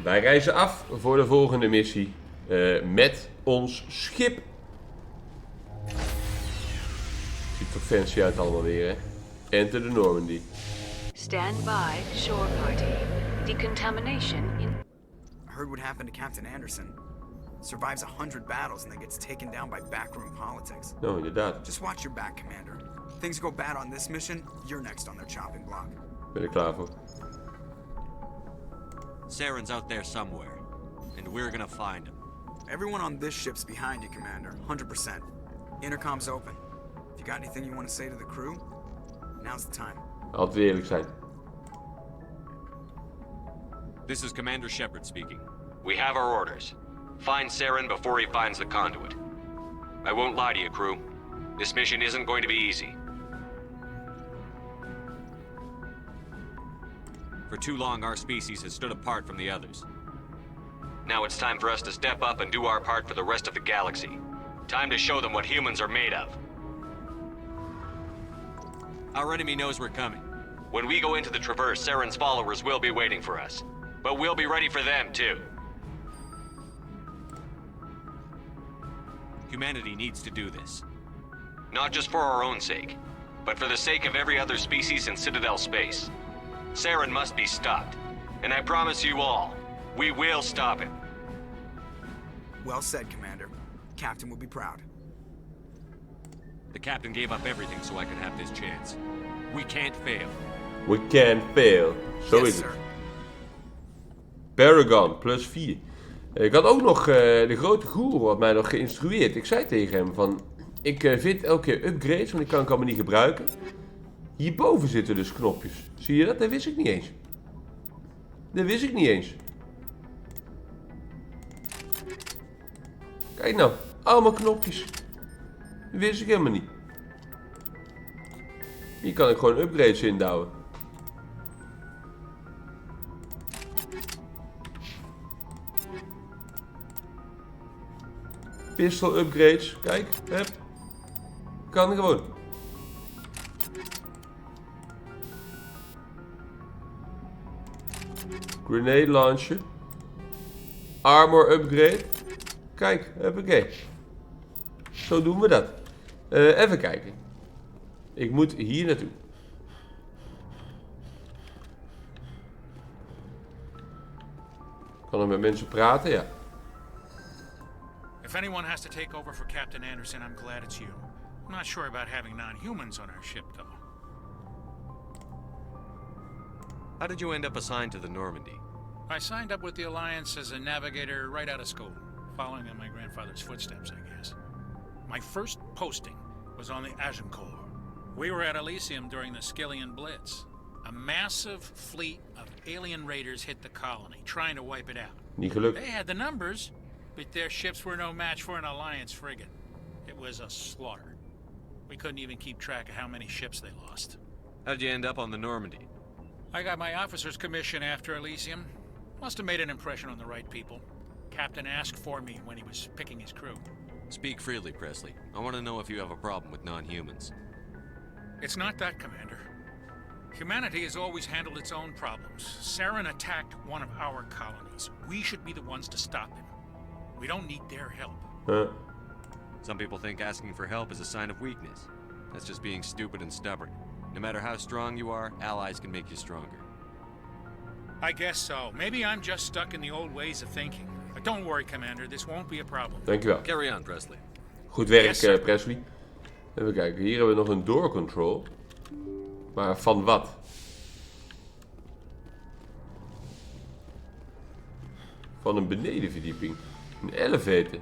Wij reizen af voor de volgende missie met ons schip. Ziet er fancy uit allemaal weer, hè? Enter the Normandy. Stand by, shore party. Decontamination in... I heard what happened to Captain Anderson. Survives 100 battles and then gets taken down by backroom politics. Nou, inderdaad. Just watch your back, Commander. Things go bad on this mission, you're next on their chopping block. Ben ik klaar voor. Saren's out there somewhere, and we're gonna find him. Everyone on this ship's behind you, Commander. 100%. Intercom's open. If you got anything you want to say to the crew, now's the time. Altijd eerlijk zijn. This is Commander Shepard speaking. We have our orders. Find Saren before he finds the conduit. I won't lie to you, crew. This mission isn't going to be easy. For too long, our species has stood apart from the others. Now it's time for us to step up and do our part for the rest of the galaxy. Time to show them what humans are made of. Our enemy knows we're coming. When we go into the Traverse, Saren's followers will be waiting for us. But we'll be ready for them, too. Humanity needs to do this. Not just for our own sake, but for the sake of every other species in Citadel space. Saren must be stopped. And I promise you all, we will stop him. Well said, Commander. Captain will be proud. The captain gave up everything so I could have this chance. We can't fail. We can't fail. Zo Yes, is het. sir. Paragon, plus 4. Ik had ook nog de grote goeroe had mij nog geïnstrueerd. Ik zei tegen hem van... Ik vind elke keer upgrades, want ik kan het allemaal niet gebruiken. Hierboven zitten dus knopjes. Zie je dat? Dat wist ik niet eens. Dat wist ik niet eens. Kijk nou, allemaal knopjes. Dat wist ik helemaal niet. Hier kan ik gewoon upgrades indouwen. Pistol upgrades, kijk, hup. Kan gewoon. Grenade launcher. Armor upgrade. Kijk, huppakee. Zo doen we dat. Even kijken. Ik moet hier naartoe. Kan er met mensen praten? Ja. If anyone has to take over for Captain Anderson, I'm glad it's you. I'm not sure about having non-humans on our ship, though. How did you end up assigned to the Normandy? I signed up with the Alliance as a navigator right out of school, following in my grandfather's footsteps, I guess. My first posting was on the Agincourt. We were at Elysium during the Skillian Blitz. A massive fleet of alien raiders hit the colony, trying to wipe it out. Niet gelukt. They had the numbers, but their ships were no match for an Alliance frigate. It was a slaughter. We couldn't even keep track of how many ships they lost. How did you end up on the Normandy? I got my officer's commission after Elysium. Must have made an impression on the right people. Captain asked for me when he was picking his crew. Speak freely, Presley. I want to know if you have a problem with non-humans. It's not that, Commander. Humanity has always handled its own problems. Saren attacked one of our colonies. We should be the ones to stop him. We don't need their help. Some people think asking for help is a sign of weakness. That's just being stupid and stubborn. No matter how strong you are, allies can make you stronger. I guess so. Maybe I'm just stuck in the old ways of thinking. But don't worry, Commander. This won't be a problem. Dankjewel. Carry on, Presley. Goed werk, Yes, sir. Presley. Even kijken, hier hebben we nog een door control. Maar van wat? Van een benedenverdieping. Een elevator.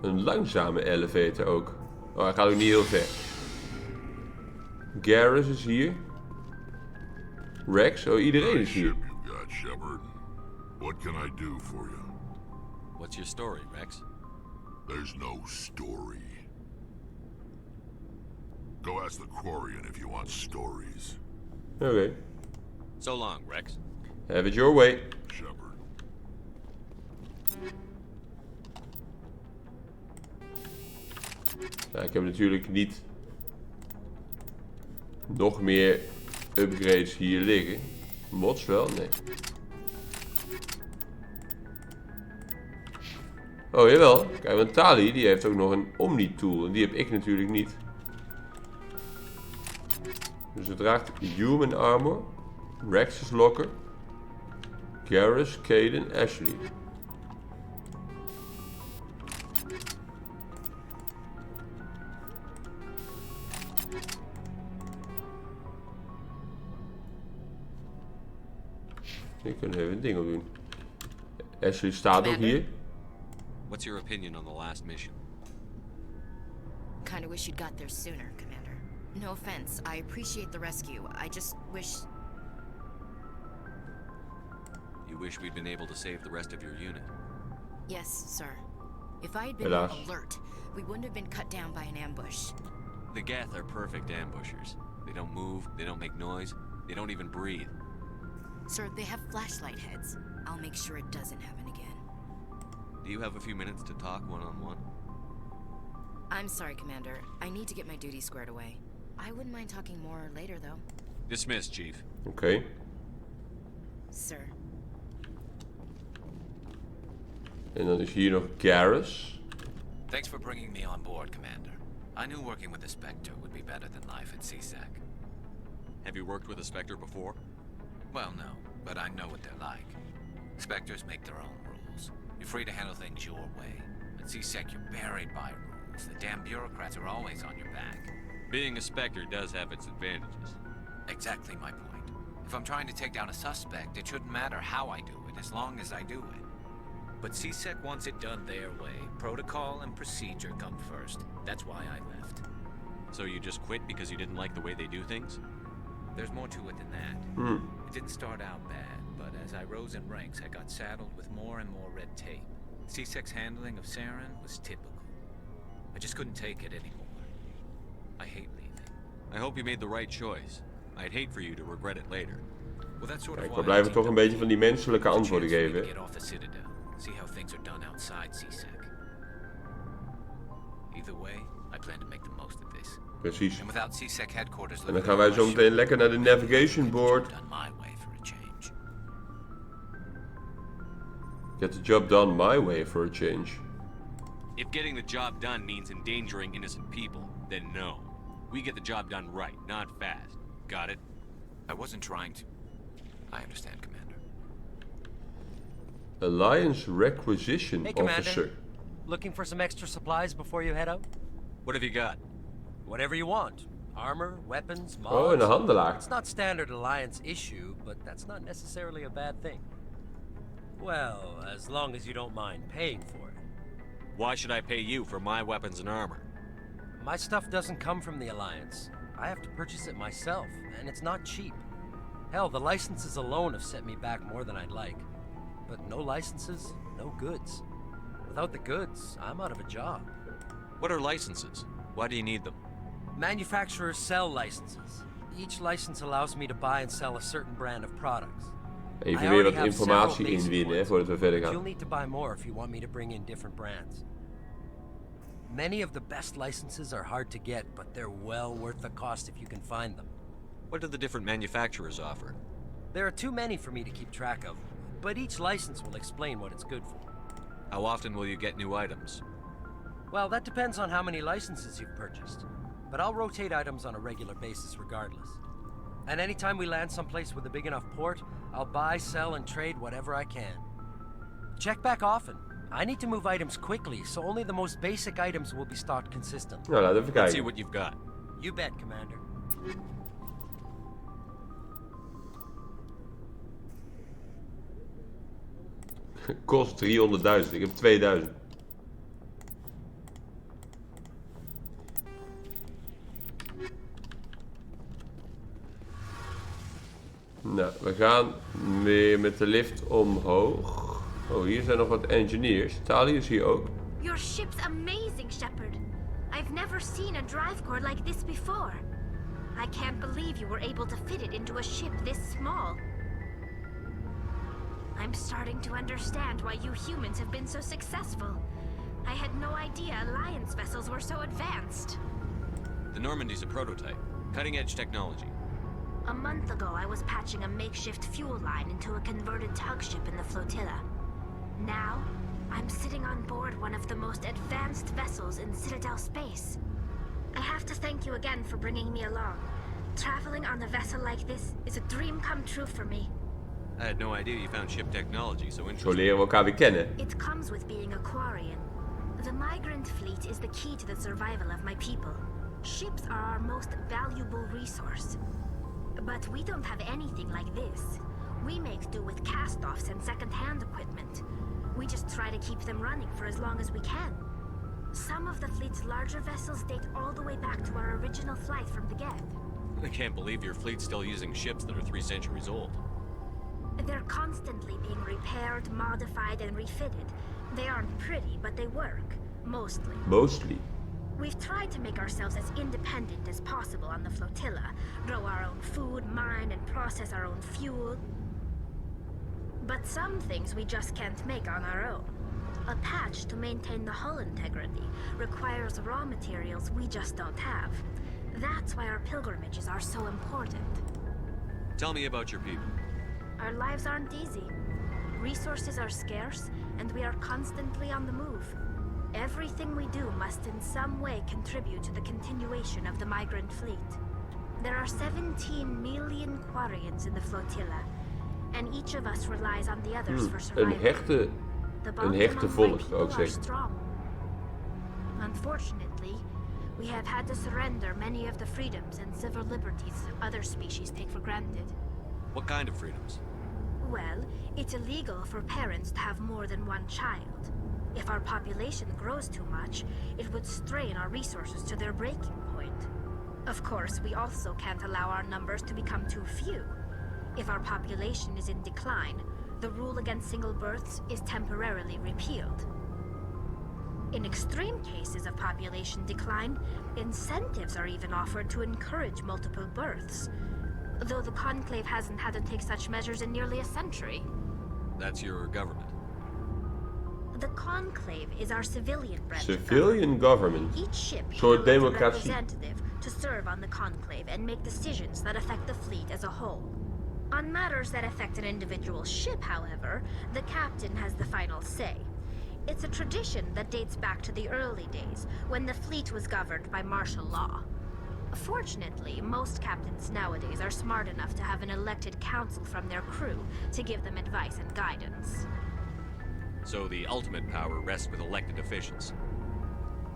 Een langzame elevator ook. Oh, hij gaat ook niet heel ver. Garrus is hier. Rex, oh iedereen is hier. Ship you got, Shepard. What can I do for you? What's your story, Rex? There's no story. Go ask the Quarian if you want stories. Oké. So long, Rex. Have it your way. Shepard. Nou, ik heb natuurlijk niet nog meer upgrades hier liggen. Mods wel? Nee. Oh jawel, kijk, want Tali die heeft ook nog een Omni-tool en die heb ik natuurlijk niet. Dus ze draagt Human Armor, Rex's Locker, Garrus, Caden, Ashley. Ik kan even een ding op doen. Ashley staat ook hier. What's your opinion on the last mission? Kinda wish you'd got there sooner, Commander. No offense, I appreciate the rescue. I just wish... You wish we'd been able to save the rest of your unit? Yes, sir. If I had been Helaas. more alert, we wouldn't have been cut down by an ambush. The Geth are perfect ambushers. They don't move, they don't make noise, they don't even breathe. Sir, they have flashlight heads. I'll make sure it doesn't happen again. Do you have a few minutes to talk one-on-one? I'm sorry, Commander. I need to get my duties squared away. I wouldn't mind talking more later, though. Dismissed, Chief. Oké. Sir. En dan is hier nog Garrus. Thanks for bringing me on board, Commander. I knew working with the Spectre would be better than life at CSEC. Have you worked with a Spectre before? Well, no, but I know what they're like. Spectres make their own rules. You're free to handle things your way. At CSEC, you're buried by rules. The damn bureaucrats are always on your back. Being a Spectre does have its advantages. Exactly my point. If I'm trying to take down a suspect, it shouldn't matter how I do it, as long as I do it. But CSEC wants it done their way. Protocol and procedure come first. That's why I left. So you just quit because you didn't like the way they do things? There's more to it than that. It didn't start out bad, but as I rose in ranks, I got saddled with more and more red tape. CSEC's handling of Saren was typical. I just couldn't take it anymore. I hate leaving. I hope you made the right choice. I'd hate for you to regret it later. Well, that's sort Kijk, of we why blijven I toch een teamed up beetje van die menselijke with you. antwoorden Chance for me geven. to get off the Citadel, see how things are done outside CSEC. Either way, I plan to make the most of this. Precies. And without CSEC headquarters, En dan gaan wij zo meteen lekker naar de navigation board. done my way for a change. Get the job done my way for a change. If getting the job done means endangering innocent people, then no. We get the job done right, not fast. Got it? I wasn't trying to. I understand, Commander. Alliance Requisition Hey, Commander. Officer. Looking for some extra supplies before you head out? What have you got? Whatever you want. Armor, weapons, mods. Oh, en een handelaar. It's not standard Alliance issue, but that's not necessarily a bad thing. Well, as long as you don't mind paying for it. Why should I pay you for my weapons and armor? My stuff doesn't come from the Alliance. I have to purchase it myself, and it's not cheap. Hell, the licenses alone have set me back more than I'd like. But no licenses, no goods. Without the goods, I'm out of a job. What are licenses? Why do you need them? Manufacturers sell licenses. Each license allows me to buy and sell a certain brand of products. Even weer wat informatie inwinnen, hè, voordat we verder You'll gaan. need to buy more if you want me to bring in different brands. Many of the best licenses are hard to get, but they're well worth the cost if you can find them. What do the different manufacturers offer? There are too many for me to keep track of, but each license will explain what it's good for. How often will you get new items? Well, that depends on how many licenses you've purchased, but I'll rotate items on a regular basis regardless. And anytime we land someplace with a big enough port, I'll buy, sell, and trade whatever I can. Check back often. I need to move items quickly, so only the most basic items will be stocked consistently. Nou, laten we even Let's see kijken. what you've got. You bet, Commander. Kost 300.000, ik heb 2000. Nou, we gaan weer met de lift omhoog. Oh, hier zijn nog wat engineers. Tali is hier ook. Your ship's amazing, Shepard. I've never seen a drive core like this before. I can't believe you were able to fit it into a ship this small. I'm starting to understand why you humans have been so successful. I had no idea Alliance vessels were we're so advanced. The Normandy's a prototype. Cutting-edge technology. A month ago, I was patching a makeshift fuel line into a converted tug ship in the flotilla. Now, I'm sitting on board one of the most advanced vessels in Citadel space. I have to thank you again for bringing me along. Traveling on a vessel like this is a dream come true for me. I had no idea you found ship technology so Zo interesting. leren we elkaar weer kennen. It comes with being a Quarian. The migrant fleet is the key to the survival of my people. Ships are our most valuable resource. But we don't have anything like this. We make do with cast-offs and second-hand equipment. We just try to keep them running for as long as we can. Some of the fleet's larger vessels date all the way back to our original flight from the Geth. I can't believe your fleet's still using ships that are 3 centuries old. They're constantly being repaired, modified, and refitted. They aren't pretty, but they work. Mostly. Mostly. We've tried to make ourselves as independent as possible on the flotilla. Grow our own food, mine, and process our own fuel. But some things we just can't make on our own. A patch to maintain the hull integrity requires raw materials we just don't have. That's why our pilgrimages are so important. Tell me about your people. Our lives aren't easy. Resources are scarce, and we are constantly on the move. Everything we do must in some way contribute to the continuation of the migrant fleet. There are 17 million Quarians in the flotilla, and each of us relies on the others for survival. Een hechte volk, zou ik zeggen. Strong. Unfortunately, we have had to surrender many of the freedoms and civil liberties other species take for granted. What kind of freedoms? Well, it's illegal for parents to have more than one child. If our population grows too much, it would strain our resources to their breaking point. Of course, we also can't allow our numbers to become too few. If our population is in decline, the rule against single births is temporarily repealed. In extreme cases of population decline, incentives are even offered to encourage multiple births, though the Conclave hasn't had to take such measures in nearly a century. That's your government. The Conclave is our civilian branch. Civilian government. Each ship Soort can elect a democratie. representative to serve on the Conclave and make decisions that affect the fleet as a whole. On matters that affect an individual ship, however, the captain has the final say. It's a tradition that dates back to the early days, when the fleet was governed by martial law. Fortunately, most captains nowadays are smart enough to have an elected council from their crew to give them advice and guidance. So the ultimate power rests with elected officials.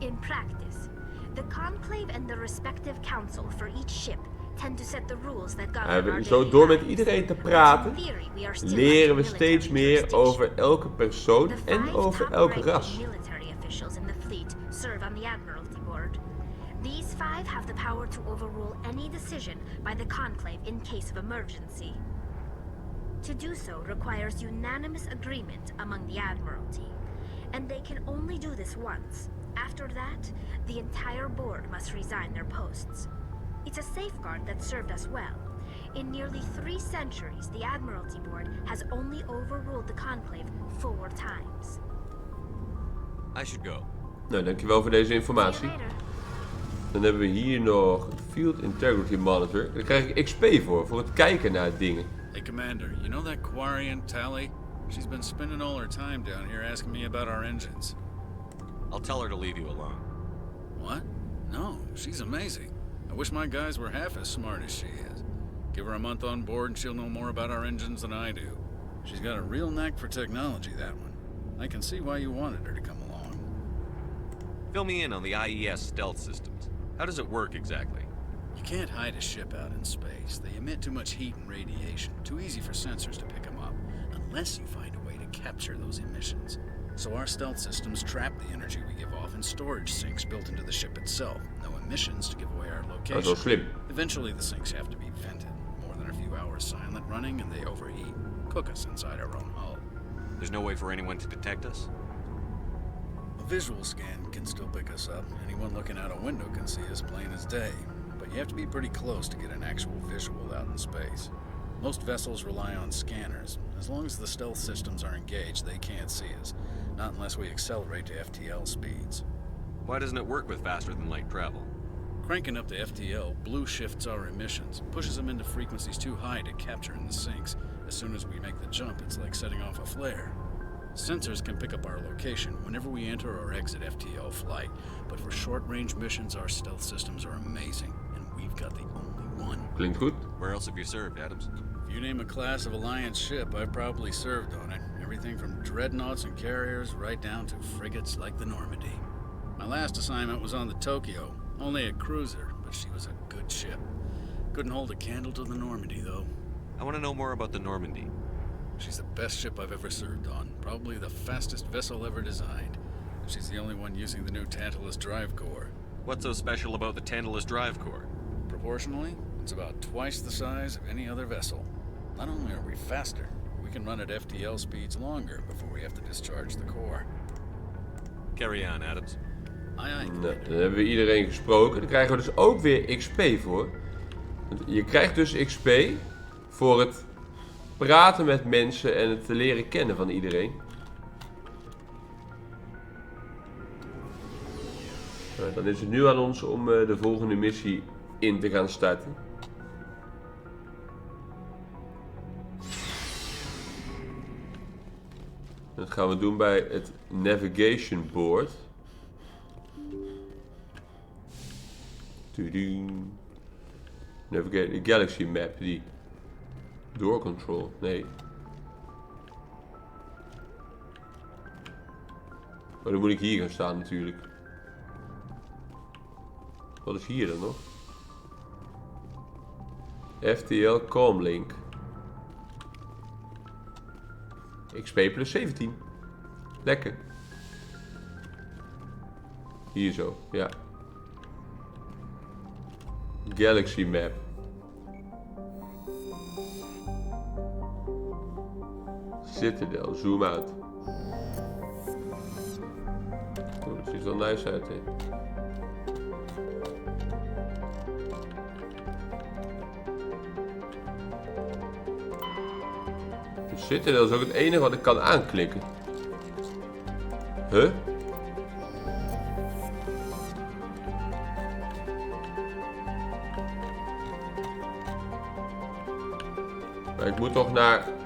In practice, the Conclave and the respective council for each ship tend to set the rules that govern our Zo daily door met lives. iedereen te In praten, theory, we are still leren we under steeds military meer jurisdiction. over elke persoon The en 5 over elke top-ranking ras. military officials in the fleet serve on the Admiralty Board. These 5 have the power to overrule any decision by the Conclave in case of emergency. To do so requires unanimous agreement among the Admiralty, and they can only do this once. After that, the entire board must resign their posts. It's a safeguard that served us well. In nearly 3 centuries, the Admiralty Board has only overruled the Conclave 4 times. I should go. Nou, dankjewel voor deze See you informatie. later. Dan hebben we hier nog Field Integrity Monitor. Daar krijg ik XP voor het kijken naar dingen. Hey, Commander, you know that Quarian, Tally? She's been spending all her time down here asking me about our engines. I'll tell her to leave you alone. What? No, she's amazing. I wish my guys were half as smart as she is. Give her a month on board and she'll know more about our engines than I do. She's got a real knack for technology, that one. I can see why you wanted her to come along. Fill me in on the IES stealth systems. How does it work exactly? You can't hide a ship out in space. They emit too much heat and radiation. Too easy for sensors to pick them up, unless you find a way to capture those emissions. So our stealth systems trap the energy we give off in storage sinks built into the ship itself. No emissions to give away our Dat location. is wel slim. Eventually the sinks have to be vented. More than a few hours silent running and they overheat. Cook us inside our own hull. There's no way for anyone to detect us? A visual scan can still pick us up. Anyone looking out a window can see us plain as day. But you have to be pretty close to get an actual visual out in space. Most vessels rely on scanners. As long as the stealth systems are engaged, they can't see us. Not unless we accelerate to FTL speeds. Why doesn't it work with faster than light travel? Cranking up the FTL blue shifts our emissions, pushes them into frequencies too high to capture in the sinks. As soon as we make the jump, it's like setting off a flare. Sensors can pick up our location whenever we enter or exit FTL flight, but for short-range missions, our stealth systems are amazing, and we've got the only one. Klinkt goed. Where else have you served, Adams? If you name a class of Alliance ship, I've probably served on it. Everything from dreadnoughts and carriers right down to frigates like the Normandy. My last assignment was on the Tokyo, only a cruiser, but she was a good ship. Couldn't hold a candle to the Normandy, though. I want to know more about the Normandy. She's the best ship I've ever served on, probably the fastest vessel ever designed. She's the only one using the new Tantalus drive core. What's so special about the Tantalus drive core? Proportionally, it's about twice the size of any other vessel. Not only are we faster, we can run at FTL speeds longer before we have to discharge the core. Carry on, Adams. Nou, dan hebben we iedereen gesproken. Daar krijgen we dus ook weer XP voor. Je krijgt dus XP voor het praten met mensen en het leren kennen van iedereen. Nou, dan is het nu aan ons om de volgende missie in te gaan starten. Dat gaan we doen bij het navigation board. Navigate the galaxy map, die door control, nee. Maar dan moet ik hier gaan staan natuurlijk. Wat is hier dan nog? FTL Comlink. XP plus 17. Lekker. Hier zo, ja. Galaxy map. Citadel, zoom out. Oh, dat ziet er wel nice uit, hè. De Citadel is ook het enige wat ik kan aanklikken. Huh? Maar ik moet toch naar...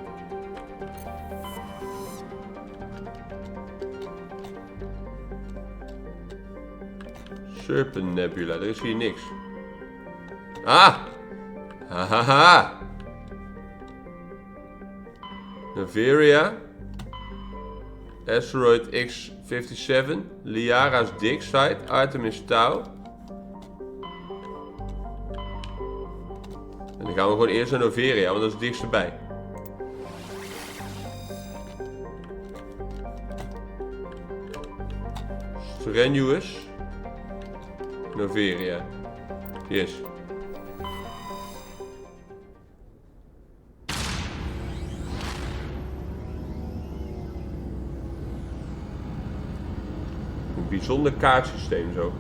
Serpent Nebula, er is hier niks. Ah! Hahaha! Noveria. Asteroid X-57. Liara's dig site. Artemis Tau. En dan gaan we gewoon eerst naar Noveria, want dat is het dichtst bij. Strenuous. Noveria. Yes. Een bijzonder kaartsysteem zo.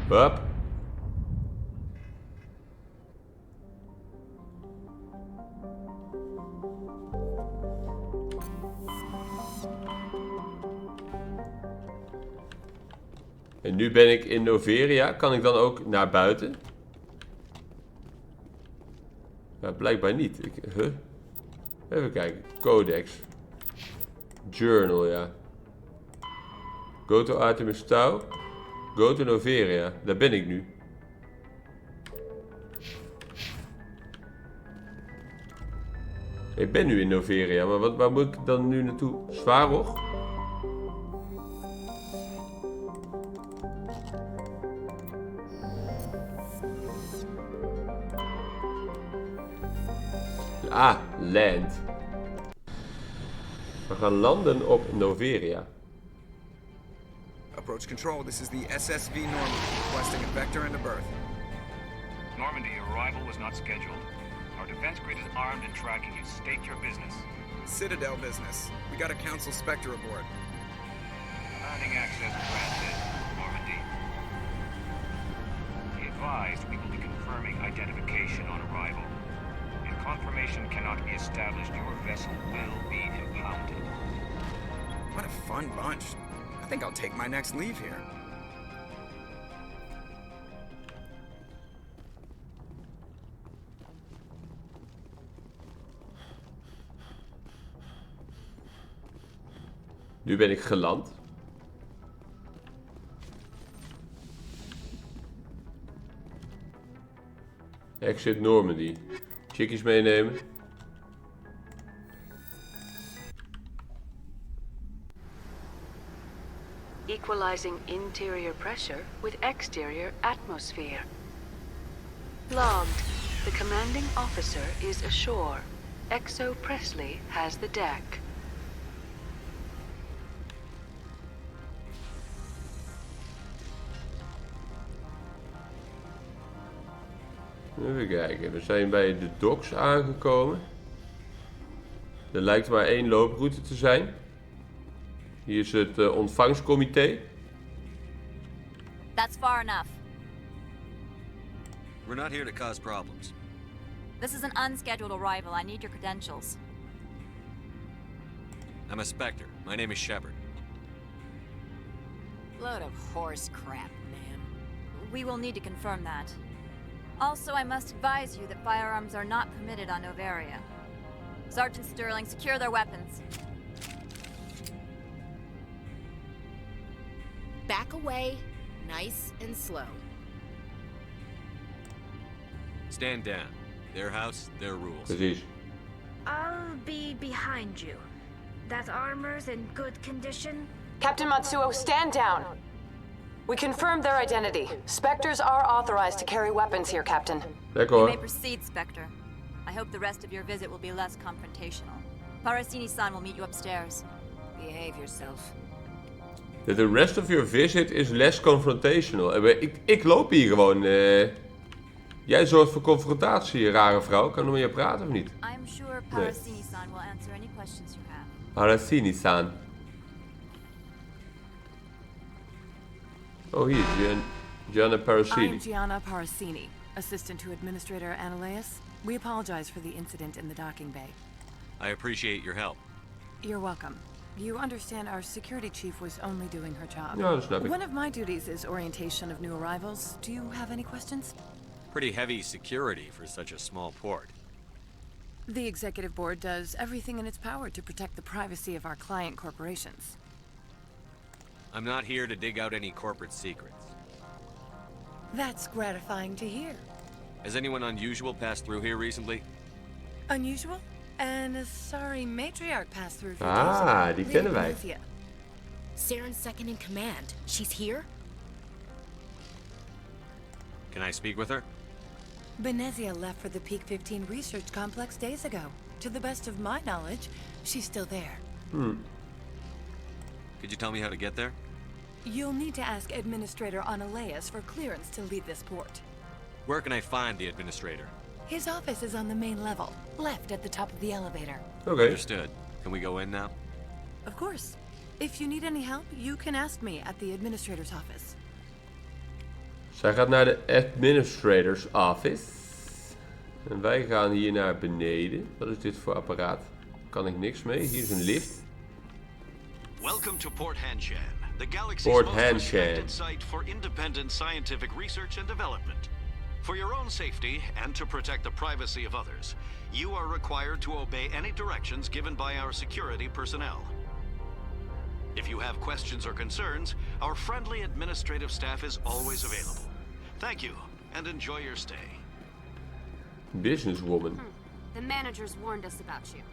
Hup. En nu ben ik in Noveria. Kan ik dan ook naar buiten? Ja, blijkbaar niet. Even kijken. Codex. Journal, ja. Go to Artemis Tau. Go to Noveria. Daar ben ik nu. Ik ben nu in Noveria, maar waar moet ik dan nu naartoe? Zwarog? Ah, land. We gaan landen op Noveria. Approach control, this is the SSV Normandy, requesting a vector and a berth. Normandy, arrival was not scheduled. Our defense grid is armed and tracking you. State your business. Citadel business. We got a Council Spectre aboard. Landing access granted, Normandy. Be advised, we will be confirming confirming identification on arrival. If confirmation cannot be established, your vessel will be impounded. What a fun bunch. I think I'll take my next leave here. Nu ben ik geland. Exit Normandy. Chickies meenemen. Equalizing interior pressure with exterior atmosphere. Logged. The commanding officer is ashore. Exo Presley has the deck. Even kijken, we zijn bij de docks aangekomen. Er lijkt maar één looproute te zijn. Hier is het ontvangstcomité. That's far enough. We're not here to cause problems. This is an unscheduled arrival. I need your credentials. I'm a Spectre. My name is Shepard. Load of horse crap, ma'am. We will need to confirm that. Also, I must advise you that firearms are not permitted on Noveria. Sergeant Sterling, secure their weapons. Back away, nice and slow. Stand down. Their house, their rules. Precies. I'll be behind you. That armor's in good condition? Captain Matsuo, stand down. We confirmed their identity. Spectres are authorized to carry weapons here, Captain. You may proceed, Spectre. I hope the rest of your visit will be less confrontational. Parasini-san will meet you upstairs. Behave yourself. The rest of your visit is less confrontational. Ik loop hier gewoon. Jij zorgt voor confrontatie, rare vrouw. Kan ik nog met je praten of niet? I'm sure Parasini-san will answer any questions you have. Parasini-san. Oh, hier, Gianna Parasini. I'm Gianna Parasini, assistant to Administrator Ananias. We apologize for the incident in the docking bay. I appreciate your help. You're welcome. You understand our security chief was only doing her job. Ja, dat snap ik. One of my duties is orientation of new arrivals. Do you have any questions? Pretty heavy security for such a small port. The executive board does everything in its power to protect the privacy of our client corporations. I'm not here to dig out any corporate secrets. That's gratifying to hear. Has anyone unusual passed through here recently? Unusual? And a sorry matriarch passed through. Die kennen wij. Saren's second in command. She's here? Can I speak with her? Benezia left for the Peak 15 research complex days ago. To the best of my knowledge, she's still there. Could you tell me how to get there? You'll need to ask Administrator Ananias for clearance to leave this port. Where can I find the administrator? His office is on the main level, left at the top of the elevator. Okay. Understood. Can we go in now? Of course. If you need any help, you can ask me at the administrator's office. Zij gaat naar de administrator's office. En wij gaan hier naar beneden. Wat is dit voor apparaat? Kan ik niks mee? Hier is een lift. Welcome to Port Hanshan, the galaxy's Port most Hanshan. respected site for independent scientific research and development. For your own safety and to protect the privacy of others, you are required to obey any directions given by our security personnel. If you have questions or concerns, our friendly administrative staff is always available. Thank you, and enjoy your stay. Businesswoman. The managers warned us about you.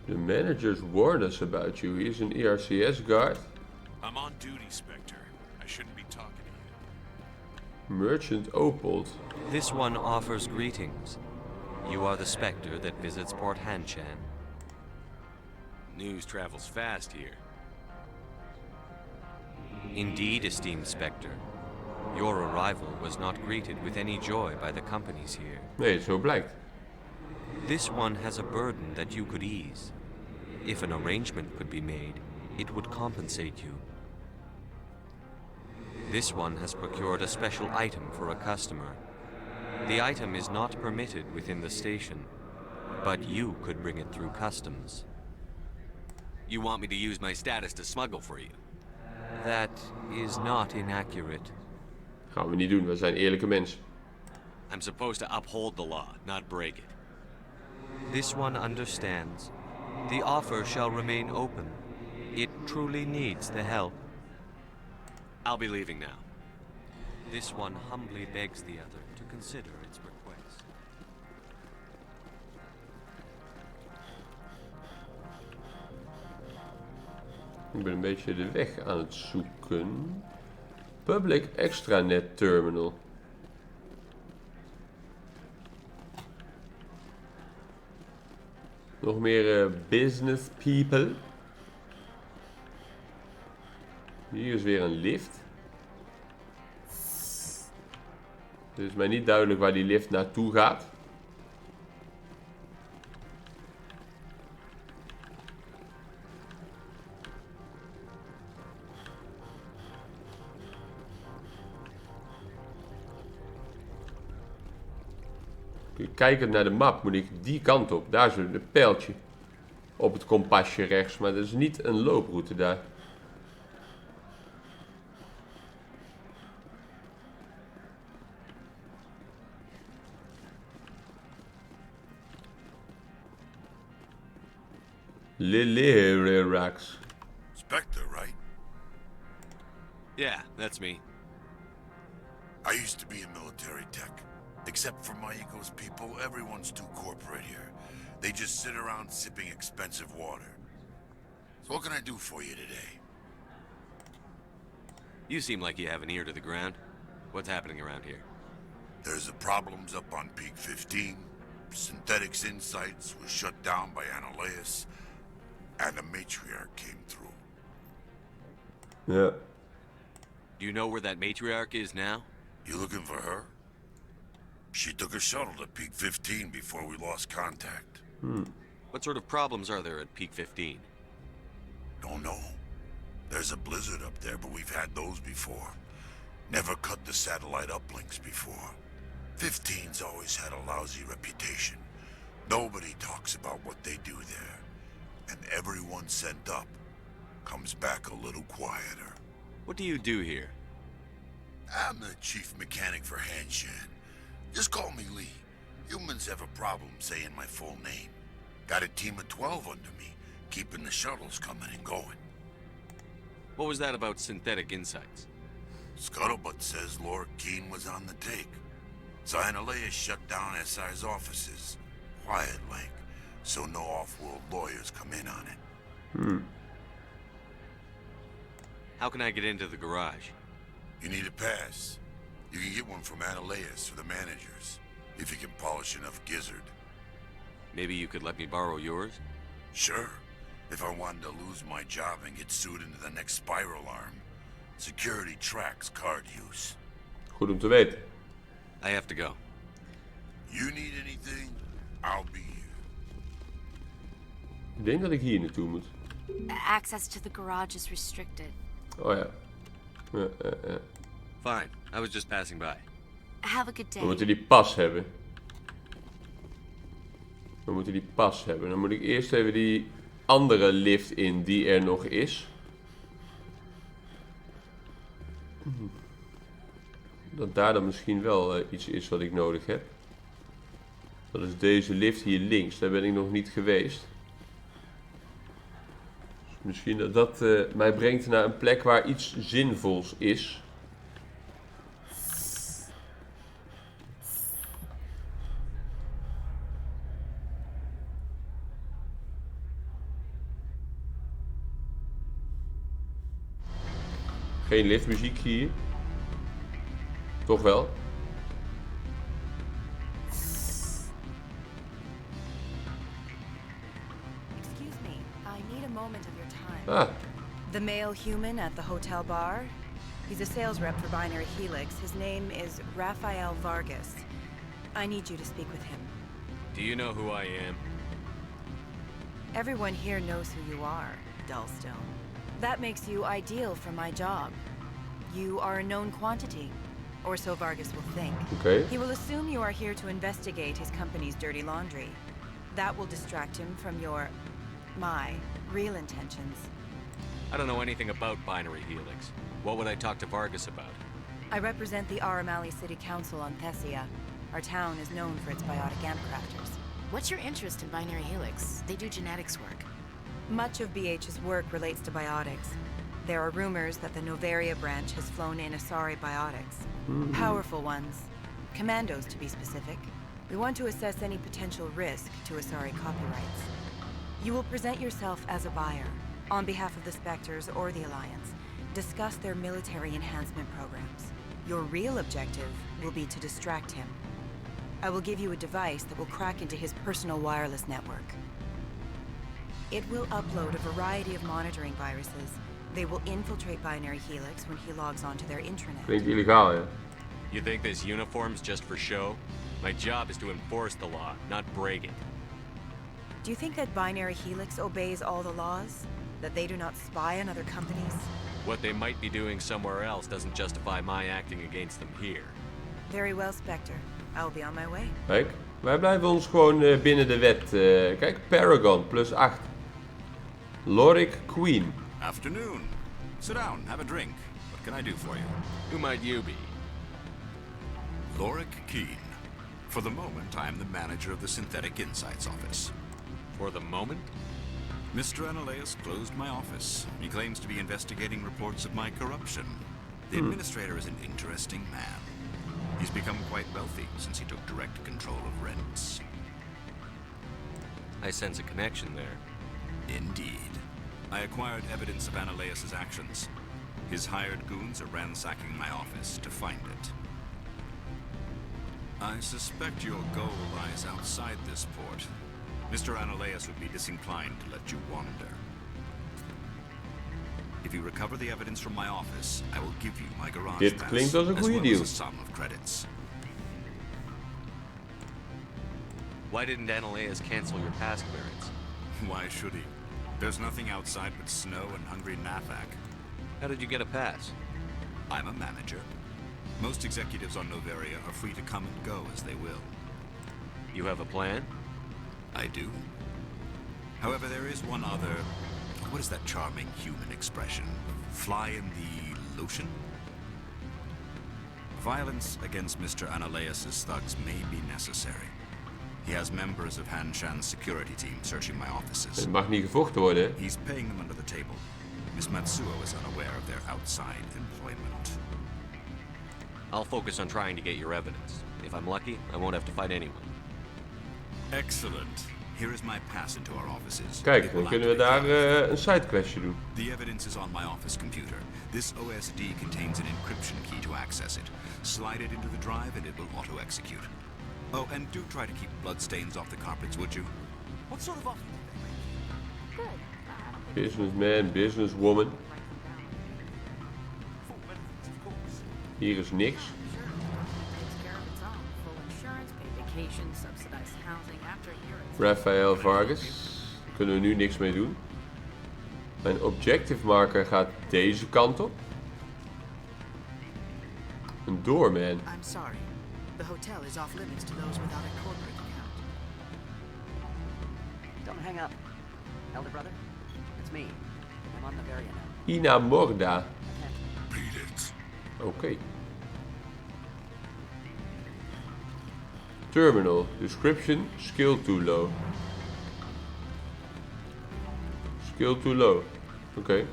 The managers warned us about you. Here's an ERCS guard. I'm on duty, Spectre. I shouldn't be talking to you. Merchant Opold. This one offers greetings. You are the Spectre that visits Port Hanshan. News travels fast here. Indeed, esteemed Spectre. Your arrival was not greeted with any joy by the companies here. Nee, zo blijkt. This one has a burden that you could ease. If an arrangement could be made, it would compensate you. This one has procured a special item for a customer. The item is not permitted within the station, but you could bring it through customs. You want me to use my status to smuggle for you? That is not inaccurate. Gaan we niet doen, we zijn eerlijke mensen. I'm supposed to uphold the law, not break it. This one understands. The offer shall remain open. It truly needs the help. I'll be leaving now. This one humbly begs the other to consider its request. Ik ben een beetje de weg aan het zoeken. Public extranet terminal. Nog meer business people. Hier is weer een lift. Het is mij niet duidelijk waar die lift naartoe gaat. Kijkend naar de map moet ik die kant op. Daar is een pijltje op het kompasje rechts. Maar dat is niet een looproute daar. Lilirax. Spectre, right? Yeah, that's me. I used to be in military tech. Except for my ego's people, everyone's too corporate here. They just sit around sipping expensive water. So what can I do for you today? You seem like you have an ear to the ground. What's happening around here? There's the problems up on Peak 15. Synthetics Insights was shut down by Annihilus. And the Matriarch came through. Yeah. Do you know where that Matriarch is now? You looking for her? She took a shuttle to Peak 15 before we lost contact. What sort of problems are there at Peak 15? Don't know. There's a blizzard up there, but we've had those before. Never cut the satellite uplinks before. 15's always had a lousy reputation. Nobody talks about what they do there. And everyone sent up comes back a little quieter. What do you do here? I'm the chief mechanic for Hanshan. Just call me Lee. Humans have a problem saying my full name. Got a team of 12 under me, keeping the shuttles coming and going. What was that about Synthetic Insights? Scuttlebutt says Laura Keene was on the take. So Annihilus shut down SI's offices. Quiet like, so no off-world lawyers come in on it. How can I get into the garage? You need a pass. You can get one from Annihilus or the managers, if you can polish enough gizzard. Maybe you could let me borrow yours? Sure. If I wanted to lose my job and get sued into the next spiral arm. Security tracks card use. Goed om te weten. I have to go. You need anything, I'll be here. Ik denk dat ik hier naartoe moet. Access to the garage is restricted. Oh ja. Fine. I was just passing by. Have a good day. We moeten die pas hebben. Dan moet ik eerst even die andere lift in die er nog is. Dat daar dan misschien wel iets is wat ik nodig heb. Dat is deze lift hier links. Daar ben ik nog niet geweest. Dus misschien dat dat mij brengt naar een plek waar iets zinvols is. Geen liftmuziek hier. Toch wel? Excuse me, I need a moment of your time. Ah. The male human at the hotel bar? He's a sales rep for Binary Helix. His name is Rafael Vargas. I need you to speak with him. Do you know who I am? Everyone here knows who you are, Dullstone. That makes you ideal for my job. You are a known quantity. or so Vargas will think. Okay. He will assume you are here to investigate his company's dirty laundry. That will distract him from my real intentions. I don't know anything about binary helix. What would I talk to Vargas about? I represent the Aramali City Council on Thessia. Our town is known for its biotic amp crafters. What's your interest in binary helix? They do genetics work. Much of BH's work relates to biotics. There are rumors that the Noveria branch has flown in Asari biotics. Powerful ones. Commandos, to be specific. We want to assess any potential risk to Asari copyrights. You will present yourself as a buyer, on behalf of the Spectres or the Alliance. Discuss their military enhancement programs. Your real objective will be to distract him. I will give you a device that will crack into his personal wireless network. It will upload a variety of monitoring viruses. They will infiltrate binary helix when he logs onto their intranet. Klinkt illegaal, hè? You think this uniform's just for show? My job is to enforce the law, not break it. Do you think that binary helix obeys all the laws? That they do not spy on other companies? What they might be doing somewhere else doesn't justify my acting against them here. Very well, Spectre. I will be on my way. Kijk, wij blijven ons gewoon binnen de wet. Kijk, Paragon, plus 8. Lorik Queen. Afternoon. Sit down, have a drink. What can I do for you? Who might you be? Lorik Keen. For the moment, I am the manager of the Synthetic Insights office. For the moment? Mr. Analeus closed my office. He claims to be investigating reports of my corruption. The administrator is an interesting man. He's become quite wealthy since he took direct control of rents. I sense a connection there. Indeed. I acquired evidence of Analeus' actions. His hired goons are ransacking my office to find it. I suspect your goal lies outside this port. Mr. Analeus would be disinclined to let you wander. If you recover the evidence from my office, I will give you my garage Dit pass, klinkt als een as goede well as deal. a sum of credits. Why didn't Analeus cancel your pass clearance? Why should he? There's nothing outside but snow and hungry Nafak. How did you get a pass? I'm a manager. Most executives on Noveria are free to come and go as they will. You have a plan? I do. However, there is one other... What is that charming human expression? Fly in the lotion? Violence against Mr. Analeus' thugs may be necessary. He has members of Hanshan's security team searching my offices. Het mag niet gevochten worden, hè? He's paying them under the table. Miss Matsuo is unaware of their outside employment. I'll focus on trying to get your evidence. If I'm lucky, I won't have to fight anyone. Excellent. Here is my pass into our offices. Kijk, dan kunnen we daar een sidequestje doen. The evidence is on my office computer. This OSD contains an encryption key to access it. Slide it into the drive and it will auto-execute. Oh, and do try to keep bloodstains off the carpets, would you? What sort of offer did they make? Good. Businessman, businesswoman. Full benefits, of course. Hier is niks. Takes care of its own. Full insurance, paid vacation, subsidized housing. After a year, it's... Raphael Vargas. Daar kunnen we nu niks mee doen. Mijn objective marker gaat deze kant op. Een doorman. I'm sorry. The hotel is off limits to those without a corporate account. Don't hang up. Elder brother, it's me. I'm on Noveria now. Ina Morda. Beat it. Oké. Terminal. Description. Skill too low. Skill too low. Oké.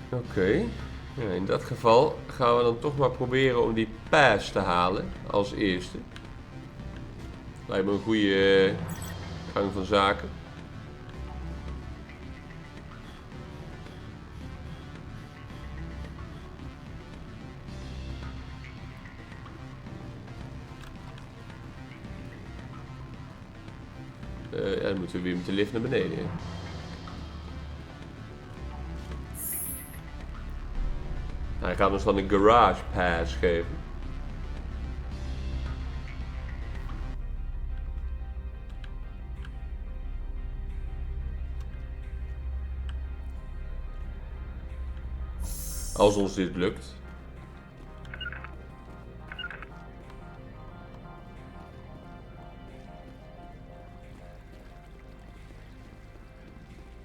Oké. Ja, in dat geval gaan we dan toch maar proberen om die pass te halen als eerste. Lijkt me een goede gang van zaken. Ja, dan moeten we weer met de lift naar beneden. Hè. Hij gaat ons dan een garage pass geven. Als ons dit lukt.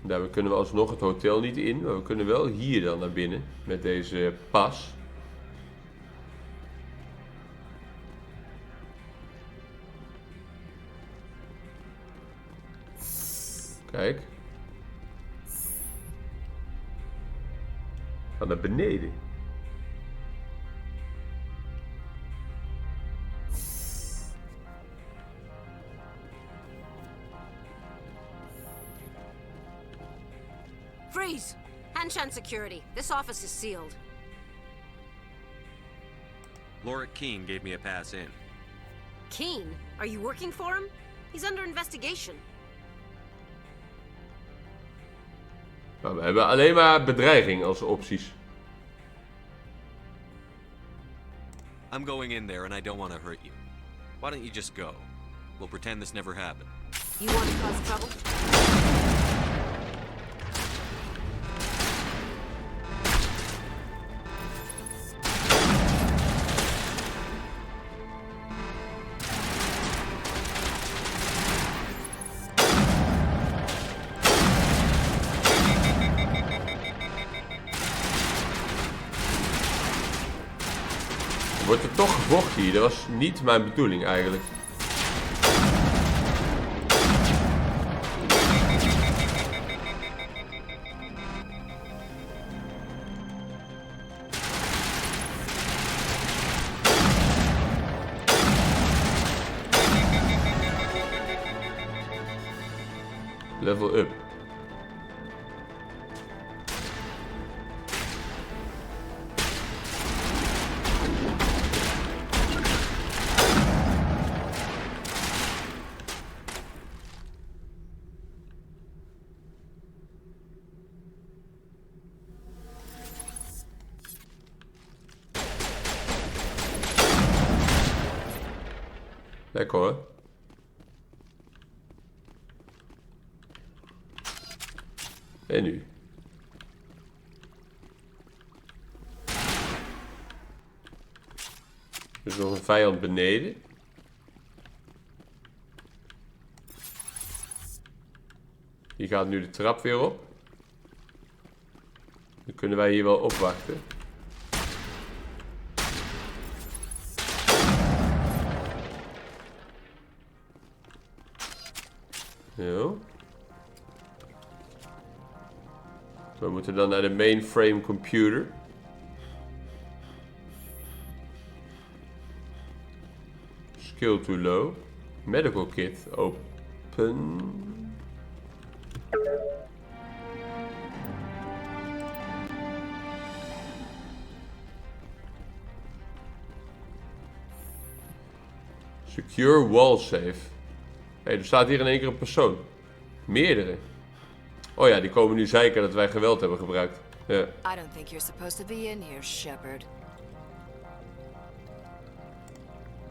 Daar kunnen we alsnog het hotel niet in, maar we kunnen wel hier dan naar binnen met deze pas. Kijk. Ga naar beneden. Freeze! Hand-shan security. This office is sealed. Lorik Keene gave me a pass in. Keene? Are you working for him? He's under investigation. Nou, we hebben alleen maar bedreiging als opties. I'm going in there and I don't want to hurt you. Why don't you just go? We'll pretend this never happened. You want to cause trouble? Wordt er toch gevochten hier? Dat was niet mijn bedoeling eigenlijk. Level up. Lekker hoor. En nu? Er is nog een vijand beneden. Die gaat nu de trap weer op. Dan kunnen wij hier wel opwachten. Zo. We moeten dan naar de mainframe computer. Skill too low. Medical kit open. Secure wall safe. Hé, er staat hier in één keer een persoon. Meerdere. Oh ja, die komen nu zeiken dat wij geweld hebben gebruikt. Ja. I don't think you're supposed to be in here, Shepard.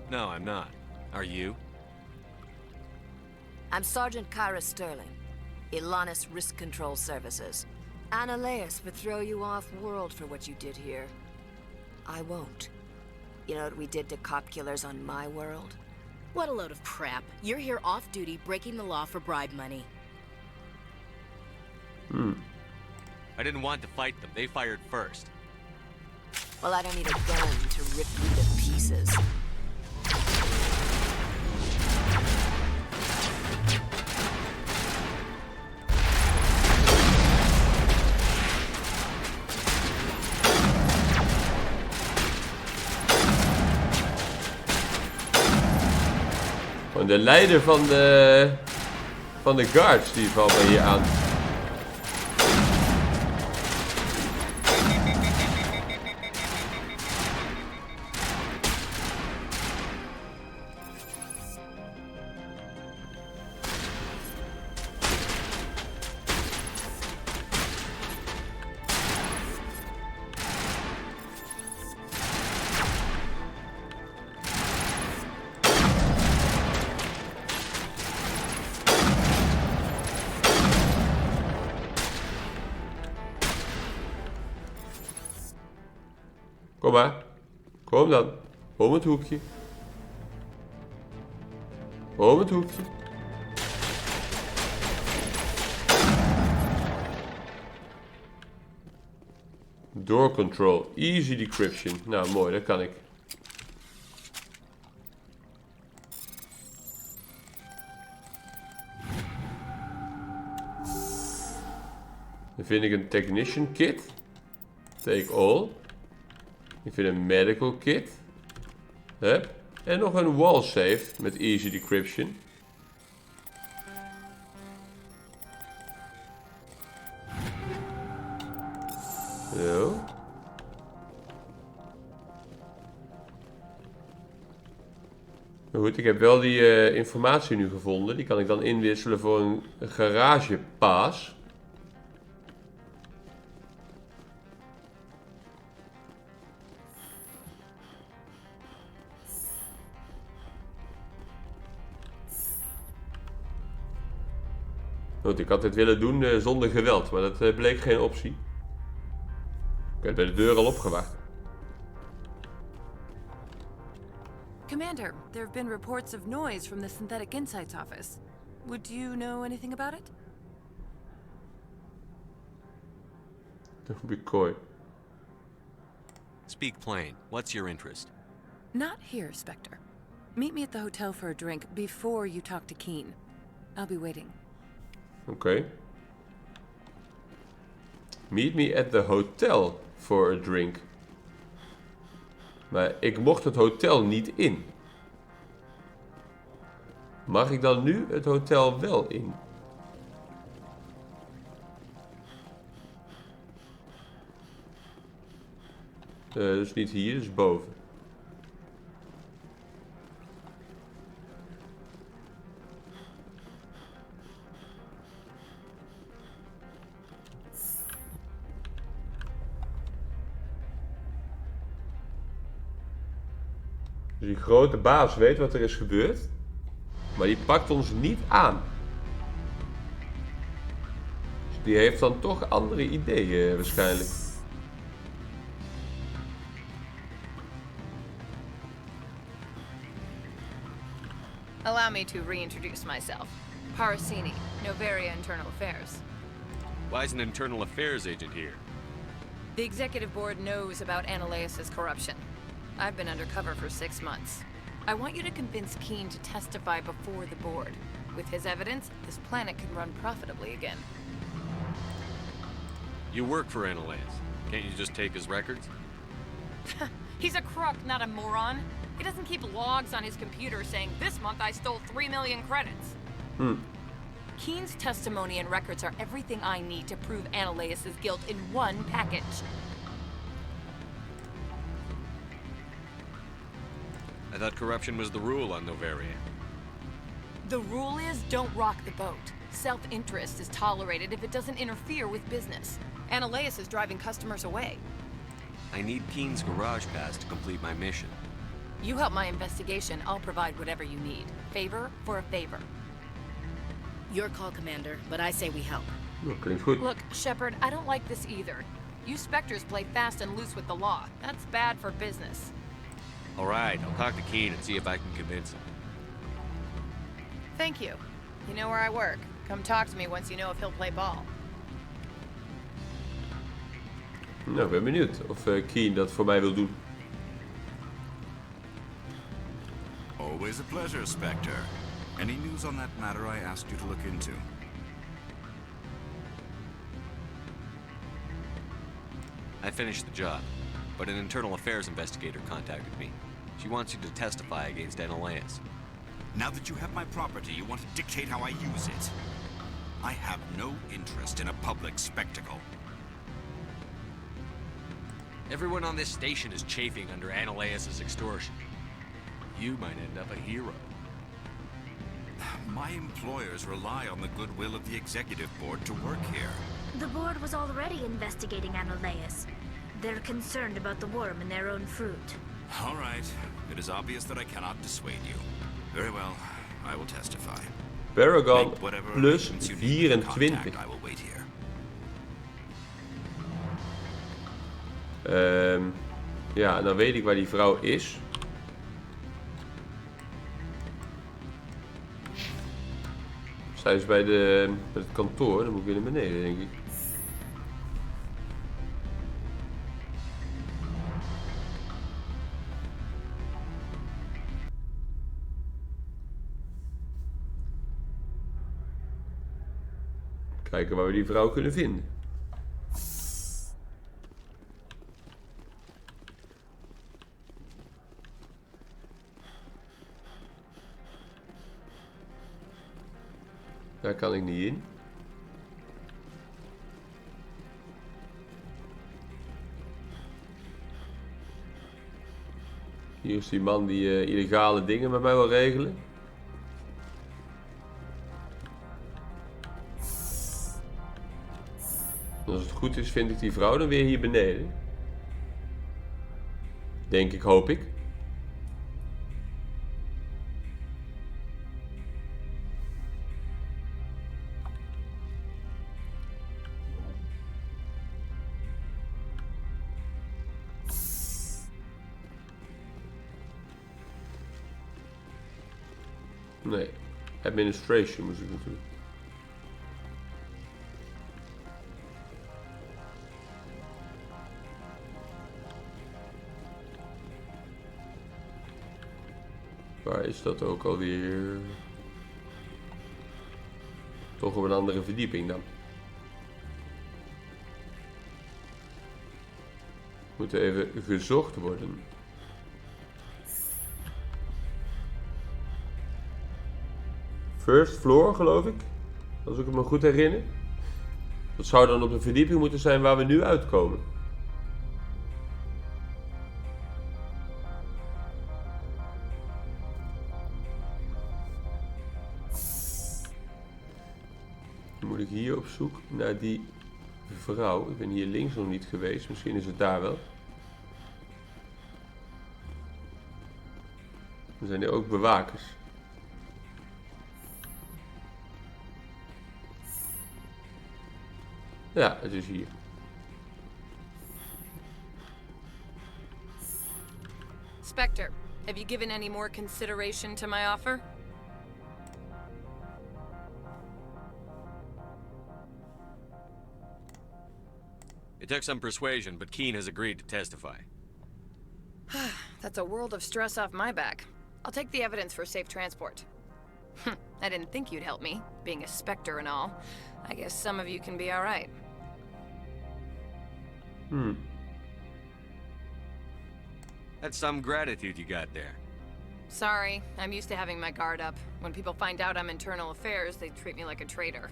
No, I'm not. Are you? I'm Sergeant Kyra Sterling, Ilanis Risk Control Services. Annaleus would throw you off-world for what you did here. I won't. You know what we did to cop killers on my world? What a load of crap. You're here off-duty, breaking the law for bribe money. I didn't want to fight them. They fired first. Well, I don't need a gun to rip you to pieces. De leider van de guards die valt mij hier aan. Kom maar. Kom dan. Om het hoekje. Om het hoekje. Door control. Easy decryption. Nou, mooi. Dat kan ik. Dan vind ik een technician kit. Take all. Ik vind een medical kit. Hup. En nog een wall safe met easy decryption. Zo. Nou goed, ik heb wel die informatie nu gevonden. Die kan ik dan inwisselen voor een garagepaas. Goed, ik had dit willen doen zonder geweld, maar dat bleek geen optie. Ik heb bij de deur al opgewacht. Commander, there have been reports of noise from the Synthetic Insights office. Would you know anything about it? Dat would be coy. Speak plain. What's your interest? Not here, Spectre. Meet me at the hotel for a drink before you talk to Keen. I'll be waiting. Oké. Meet me at the hotel for a drink. Maar ik mocht het hotel niet in. Mag ik dan nu het hotel wel in? Dus niet hier, dus boven. Dus die grote baas weet wat er is gebeurd. Maar die pakt ons niet aan. Dus die heeft dan toch andere ideeën waarschijnlijk. Allow me to reintroduce myself. Parasini, Noveria Internal Affairs. Why is an internal affairs agent here? The executive board knows about Ananias' corruption. I've been undercover for 6 months. I want you to convince Keen to testify before the board. With his evidence, this planet can run profitably again. You work for Ananias. Can't you just take his records? He's a crook, not a moron. He doesn't keep logs on his computer saying, this month I stole 3 million credits. Keen's testimony and records are everything I need to prove Ananias' guilt in one package. I thought corruption was the rule on Noveria. The rule is don't rock the boat. Self-interest is tolerated if it doesn't interfere with business. Ananias is driving customers away. I need Keen's garage pass to complete my mission. You help my investigation, I'll provide whatever you need. Favor for a favor. Your call, Commander, but I say we help. Look, Shepard, I don't like this either. You Spectres play fast and loose with the law. That's bad for business. All right, I'll talk to Keen and see if I can convince him. Thank you. You know where I work. Come talk to me once you know if he'll play ball. Nou, ik ben benieuwd of Keen dat voor mij wil doen. Always a pleasure, Spectre. Any news on that matter I asked you to look into? I finished the job, but an internal affairs investigator contacted me. She wants you to testify against Ananias. Now that you have my property, you want to dictate how I use it. I have no interest in a public spectacle. Everyone on this station is chafing under Ananias' extortion. You might end up a hero. My employers rely on the goodwill of the executive board to work here. The board was already investigating Ananias. They're concerned about the worm in their own fruit. All right. It is obvious that I cannot dissuade you. Very well. I will testify. Paragon Make whatever plus arrangements you need with the 24. contact, I will wait here. Ja, dan weet ik waar die vrouw is. Zij is bij het kantoor. Dan moet ik weer naar beneden, denk ik. Kijken waar we die vrouw kunnen vinden. Daar kan ik niet in. Hier is die man die illegale dingen met mij wil regelen. En als het goed is, vind ik die vrouw dan weer hier beneden. Denk ik, hoop ik. Nee, administration moest ik natuurlijk. Waar is dat ook alweer? Toch op een andere verdieping dan. Moet even gezocht worden. First floor, geloof ik. Als ik het me goed herinner. Dat zou dan op de verdieping moeten zijn waar we nu uitkomen. Dan moet ik hier op zoek naar die vrouw. Ik ben hier links nog niet geweest. Misschien is het daar wel. Er zijn hier ook bewakers. Ja, het is hier. Spectre, have you given any more consideration to my offer? It took some persuasion, but Keen has agreed to testify. That's a world of stress off my back. I'll take the evidence for safe transport. I didn't think you'd help me, being a Spectre and all. I guess some of you can be alright. That's some gratitude you got there. Sorry, I'm used to having my guard up. When people find out I'm internal affairs, they treat me like a traitor.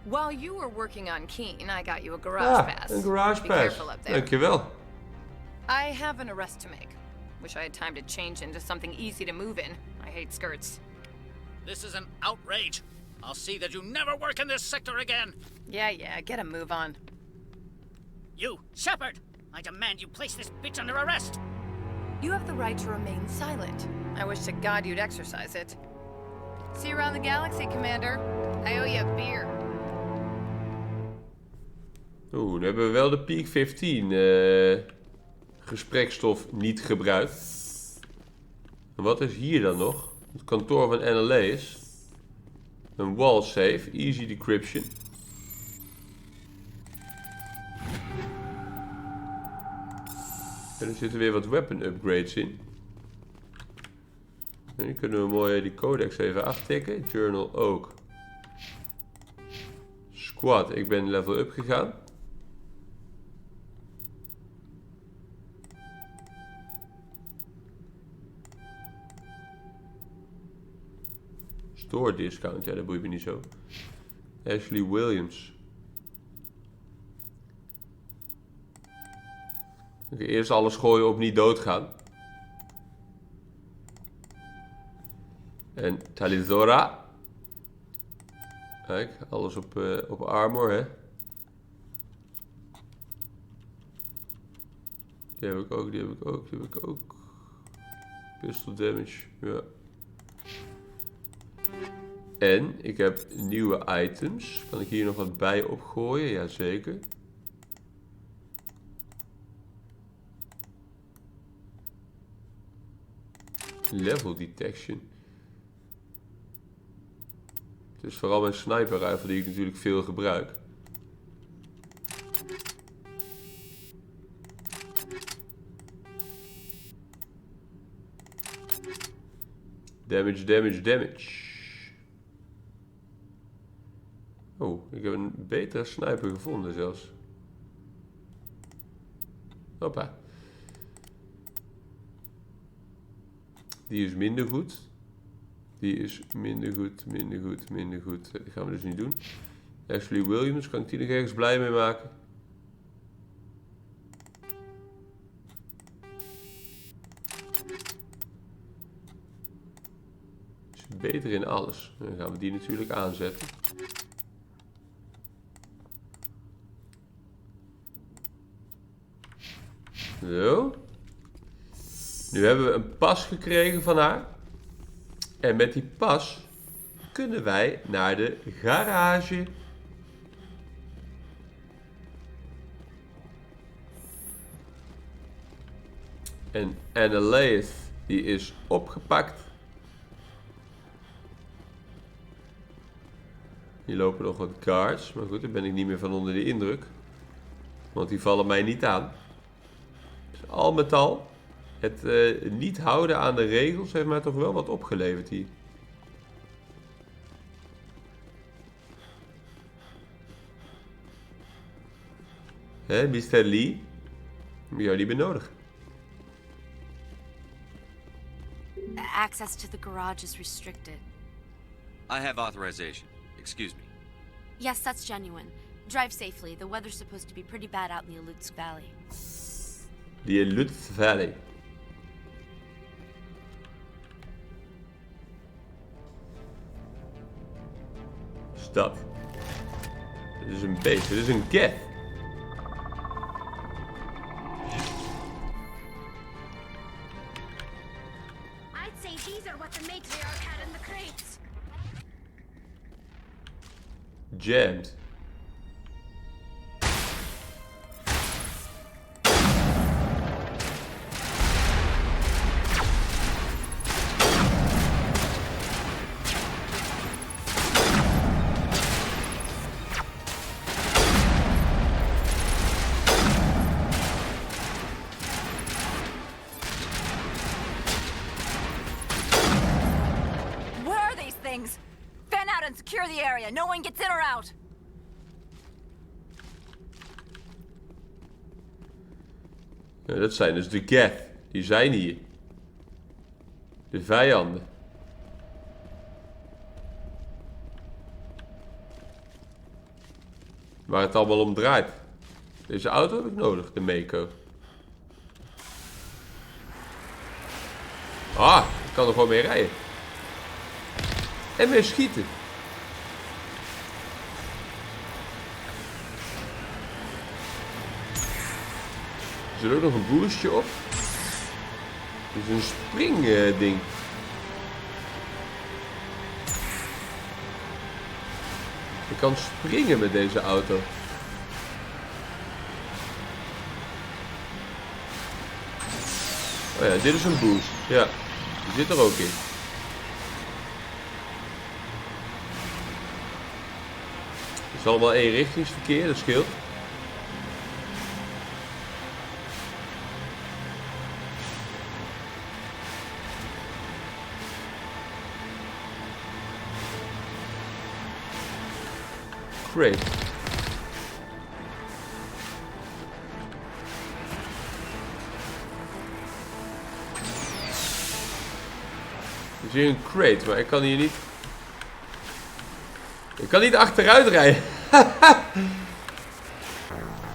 While you were working on Keen, I got you a garage pass. Een garage Be pass. careful up there. Dankjewel. I have an arrest to make. Wish I had time to change into something easy to move in. I hate skirts. This is an outrage. I'll see that you never work in this sector again. Yeah, get a move on. You, Shepard! I demand you place this bitch under arrest! You have the right to remain silent. I wish to God you'd exercise it. See you around the galaxy, Commander. I owe you a beer. Oeh, nu hebben we wel de Peak 15 gesprekstof niet gebruikt. En wat is hier dan nog? Het kantoor van NLA's. Een wall safe, easy decryption. En er zitten weer wat weapon upgrades in. En nu kunnen we mooi die codex even aftikken. Journal ook. Squad, ik ben level up gegaan. Store discount, ja, dat boeit me niet zo. Ashley Williams. Oké, eerst alles gooien op niet doodgaan. En Talizora. Kijk, alles op armor, hè. Die heb ik ook, die heb ik ook, die heb ik ook. Pistol damage, ja. En ik heb nieuwe items. Kan ik hier nog wat bij opgooien? Jazeker. Level detection. Het is vooral mijn sniper rifle die ik natuurlijk veel gebruik. Damage, damage, damage. Oh, ik heb een betere sniper gevonden zelfs. Hoppa. Die is minder goed. Die is minder goed, minder goed, minder goed. Dat gaan we dus niet doen. Ashley Williams, kan ik die nog ergens blij mee maken? Is beter in alles. Dan gaan we die natuurlijk aanzetten. Zo. Nu hebben we een pas gekregen van haar. En met die pas kunnen wij naar de garage. En Annalise, die is opgepakt. Hier lopen nog wat guards. Maar goed, daar ben ik niet meer van onder de indruk. Want die vallen mij niet aan. Dus al met al, het niet houden aan de regels heeft mij toch wel wat opgeleverd hier. Hé, Mr. Lee. Jou die benodig. Access to the garage is restricted. I have authorization. Excuse me. Yes, that's genuine. Drive safely. The weather's supposed to be pretty bad out in the Alutsk Valley. The Alutsk Valley. Stad. Dit is een beest. Dit is een geth. I'd say these are what the Matriarch had in the crates. Jammed. Where are these things? Fan out and secure the area. No one gets in or out. Ja, dat zijn dus de geth. Die zijn hier. De vijanden. Waar het allemaal om draait. Deze auto heb ik nodig, de Mako. Ah, ik kan er gewoon mee rijden. En mee schieten. Er zit ook nog een boostje op. Dit is een springding. Ik kan springen met deze auto. Oh ja, dit is een boost. Ja, die zit er ook in. Het is allemaal eenrichtingsverkeer, dat scheelt. Crate. Er is hier een crate, maar ik kan hier niet... Ik kan niet achteruit rijden.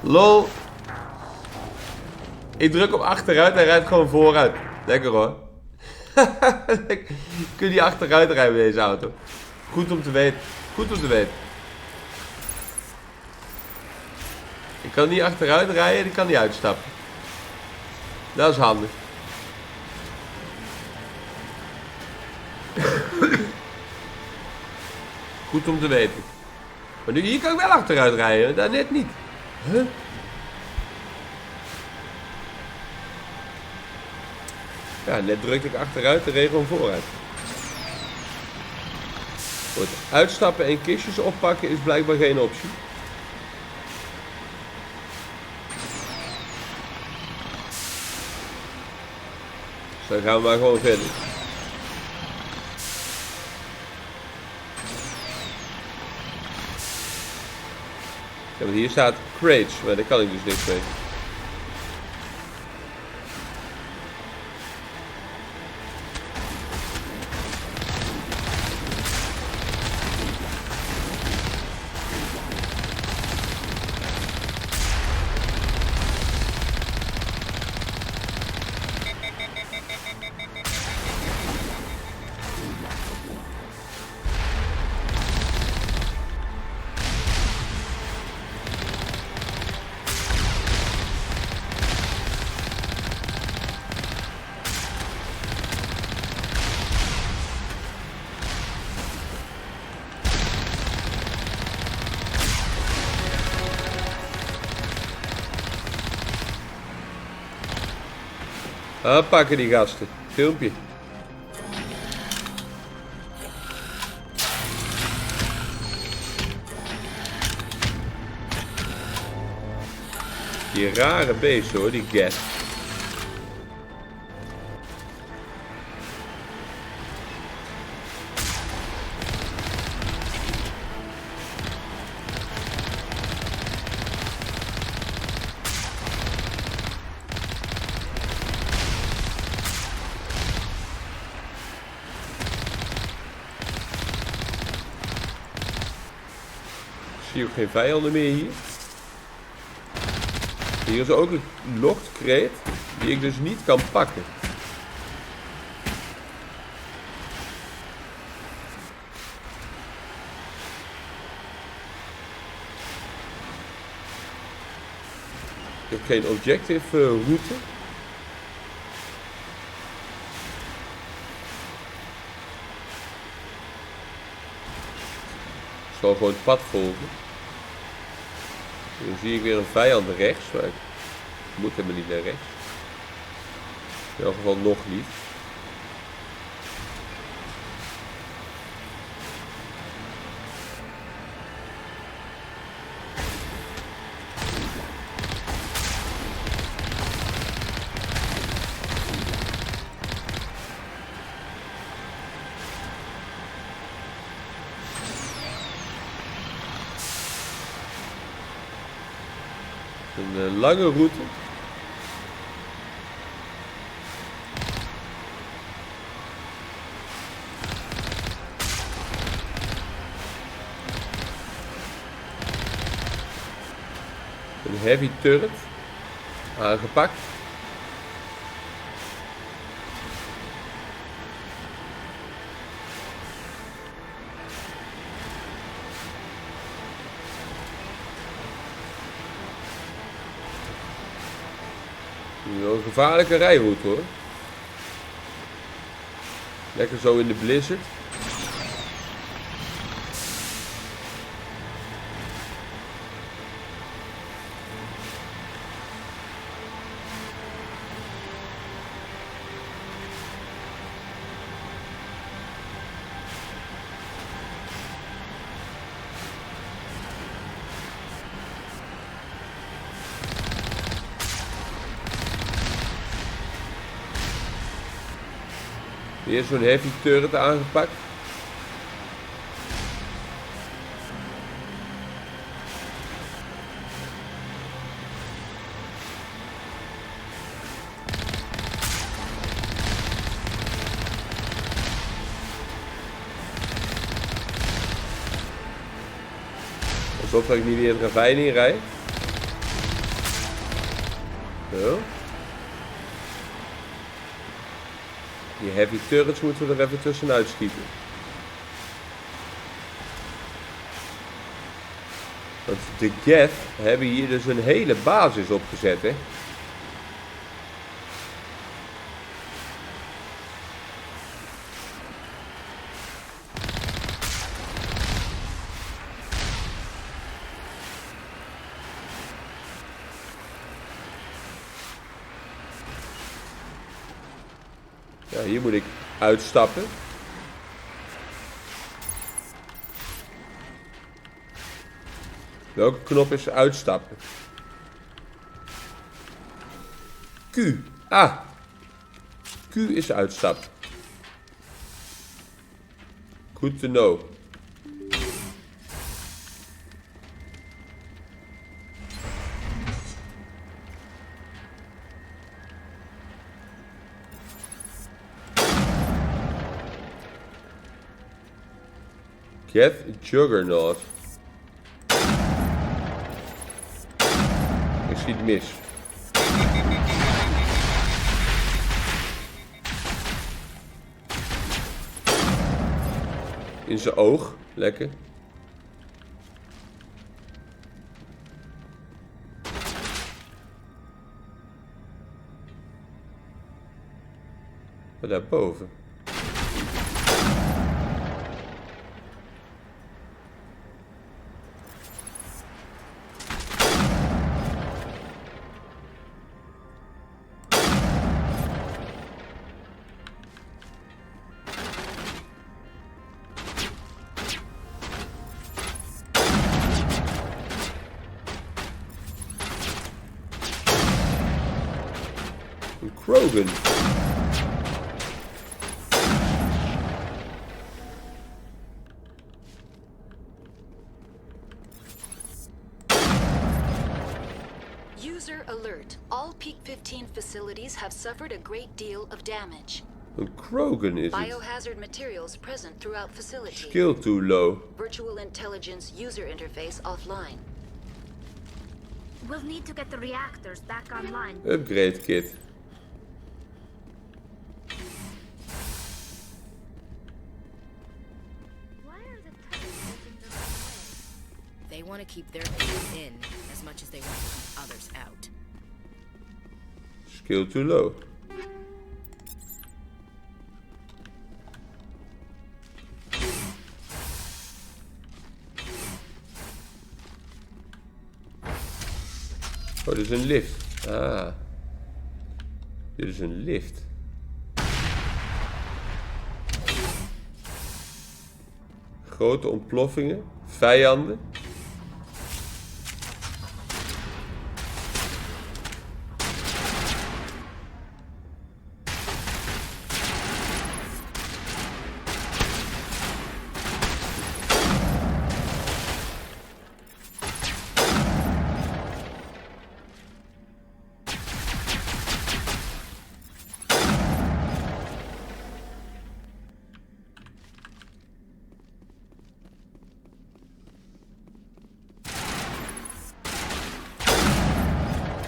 Lol. Ik druk op achteruit en hij rijdt gewoon vooruit. Lekker hoor. Kun je niet achteruit rijden met deze auto. Goed om te weten. Goed om te weten. Ik kan niet achteruit rijden en ik kan niet uitstappen. Dat is handig. Goed om te weten. Maar nu, hier kan ik wel achteruit rijden, daar net niet. Huh? Ja, net drukte ik achteruit en reed gewoon vooruit. Goed, uitstappen en kistjes oppakken is blijkbaar geen optie. Dus dan gaan we maar gewoon verder. Ja, want hier staat crates, maar daar kan ik dus niks mee. Pakken die gasten. Filmpje. Die rare beest hoor, die gas. Ik zie ook geen vijanden meer hier. Hier is ook een locked crate die ik dus niet kan pakken. Ik heb geen objective route. Ik zal gewoon het pad volgen. Dan zie ik weer een vijand rechts, maar ik moet helemaal niet naar rechts. In elk geval nog niet. Een lange route. Een heavy turret. Aangepakt. Wel een gevaarlijke rijroute hoor. Lekker zo in de blizzard. Weer zo'n heavy turret aangepakt. Alsof ik niet weer het ravijn in rijd. Zo. Die heavy turrets moeten we er even tussenuit schieten. Want de Geth hebben hier dus een hele basis opgezet, hè. Ja, hier moet ik uitstappen. Welke knop is uitstappen? Q. Ah. Q is uitstappen. Good to know. Get Juggernaut. Ik schiet mis. In zijn oog. Lekker. Wat daarboven? Krogan. User alert. All Peak 15 facilities have suffered a great deal of damage. Een Krogan is het. Biohazard materials present throughout facility. Skill too low. Virtual intelligence user interface offline. We'll need to get the reactors back online. Upgrade kit. They want to keep their people in as much as they want to keep others out. Skill too low. Oh, dit is een lift. Ah. Dit is een lift. Grote ontploffingen. Vijanden.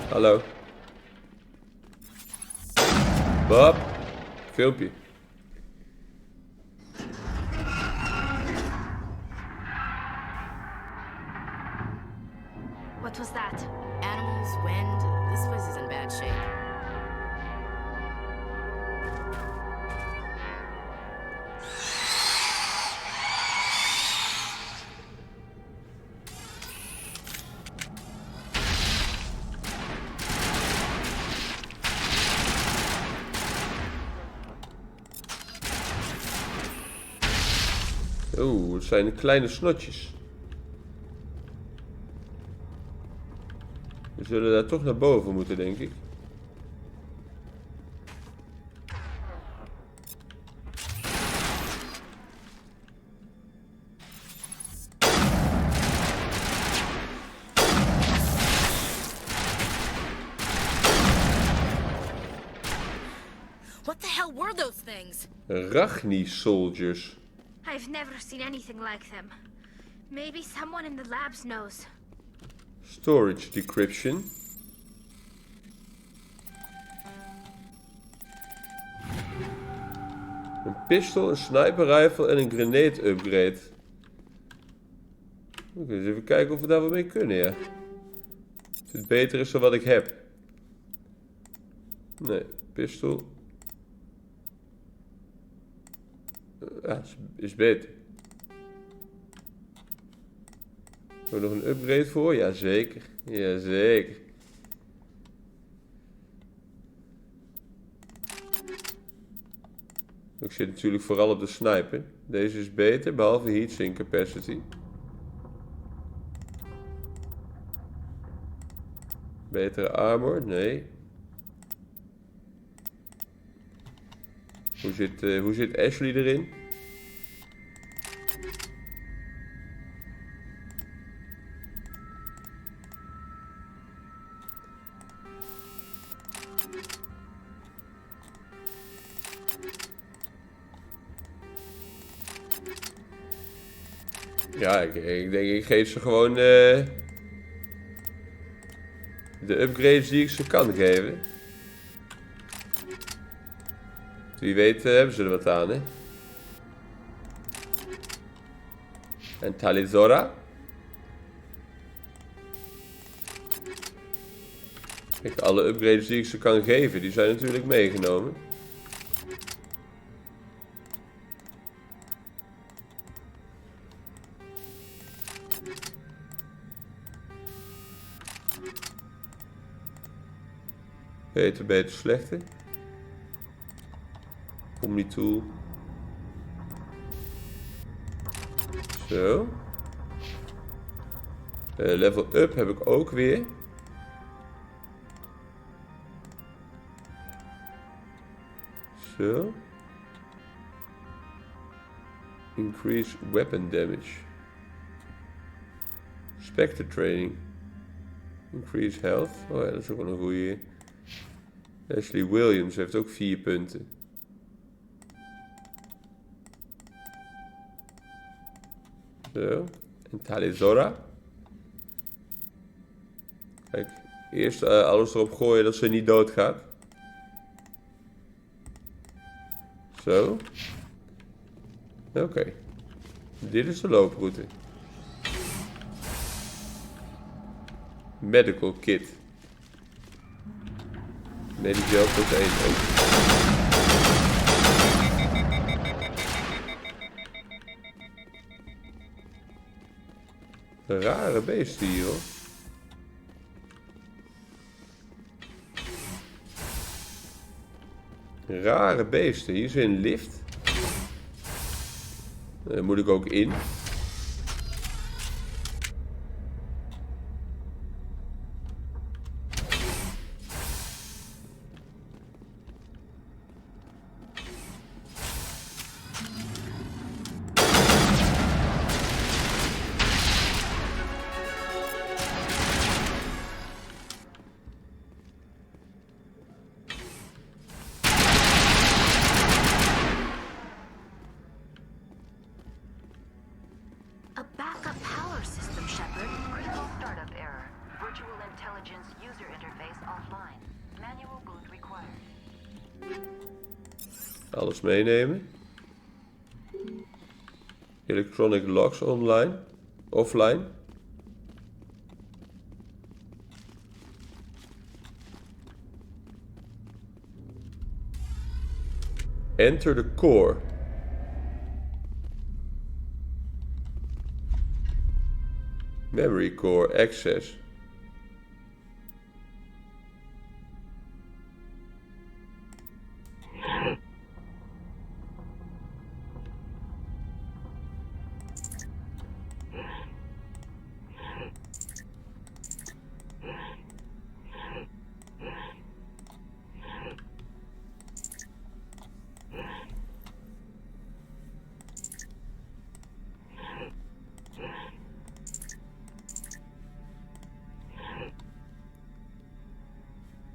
Hallo. Bob. Filmpje. What was that? Animals, wind. This place is in bad shape. Oeh, het zijn kleine snotjes. We zullen daar toch naar boven moeten, denk ik. What the hell were those things? Rachni soldiers. I've never seen anything like them. Maybe someone in the labs knows. Storage decryption. Een pistool, een sniper rifle en een grenade upgrade. Oké, eens even kijken of we daar wat mee kunnen, ja. Of dit beter is dan wat ik heb. Nee, pistool. Ja, is beter. Hebben we nog een upgrade voor? Jazeker. Jazeker. Ik zit natuurlijk vooral op de sniper. Deze is beter, behalve heatsink capacity. Betere armor? Nee. Hoe zit Ashley erin? Ja, ik denk ik geef ze gewoon de upgrades die ik ze kan geven. Wie weet hebben ze er wat aan, hè. En Talizora. Kijk, alle upgrades die ik ze kan geven, die zijn natuurlijk meegenomen. Beter, slechter. Omni-tool. Zo. Level up heb ik ook weer. Zo. Increase weapon damage. Spectre training. Increase health. Oh ja, dat is ook wel een goeie. Ashley Williams heeft ook 4 punten. Zo. En Talizora. Kijk, eerst alles erop gooien dat ze niet doodgaat. Zo. Oké. Dit is de looproute. Medical kit. Medical plus 1 ook. Rare beesten hier, hoor. Rare beesten. Hier is een lift. Daar moet ik ook in. Alles meenemen. Electronic logs online. Offline. Enter the core. Memory core access.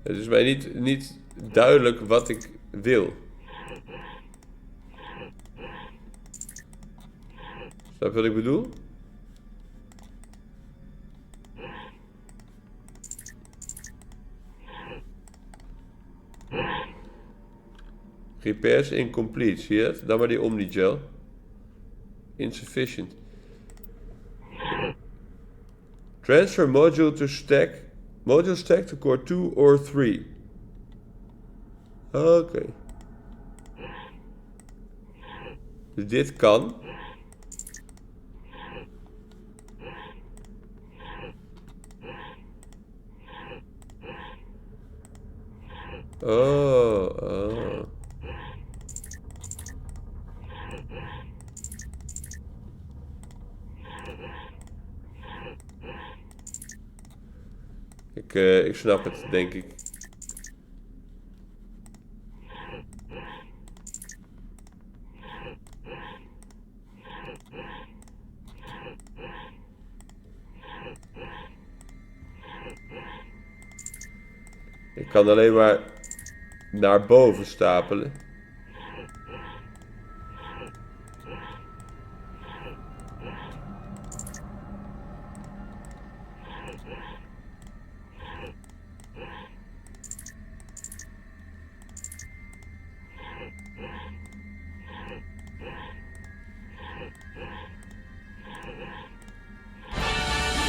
Het is mij niet duidelijk wat ik wil. Snap je wat ik bedoel? Repairs incomplete, zie je het? Dan maar die Omnigel. Insufficient. Transfer module to stack. Module stack to core 2 or 3. Oké. Dus dit kan. Oh. Ik snap het, denk ik. Ik kan alleen maar naar boven stapelen.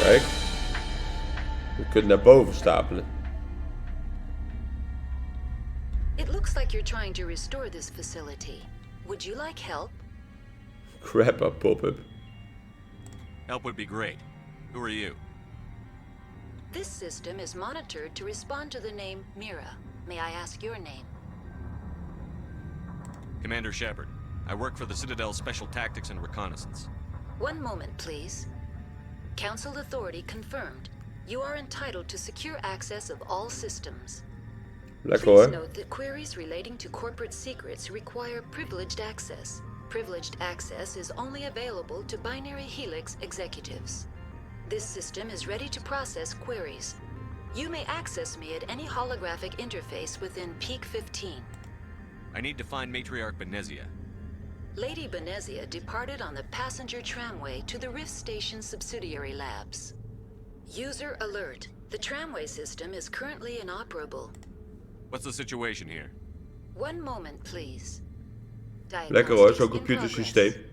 Kijk. Je kunt naar boven stapelen. It looks like you're trying to restore this facility. Would you like help? Crap, a pop-up. Help would be great. Who are you? This system is monitored to respond to the name Mira. May I ask your name? Commander Shepard. I work for the Citadel's Special Tactics and Reconnaissance. One moment, please. Council authority confirmed. You are entitled to secure access of all systems. Lekker Please hoor. note that queries relating to corporate secrets require privileged access. Privileged access is only available to binary helix executives. This system is ready to process queries. You may access me at any holographic interface within Peak 15. I need to find Matriarch Benezia. Lady Benezia departed on the passenger tramway to the Rift Station subsidiary labs. User alert. The tramway system is currently inoperable. What's the situation here? One moment, please. Lekker hoor, zo'n Diagnostics in computersysteem. progress.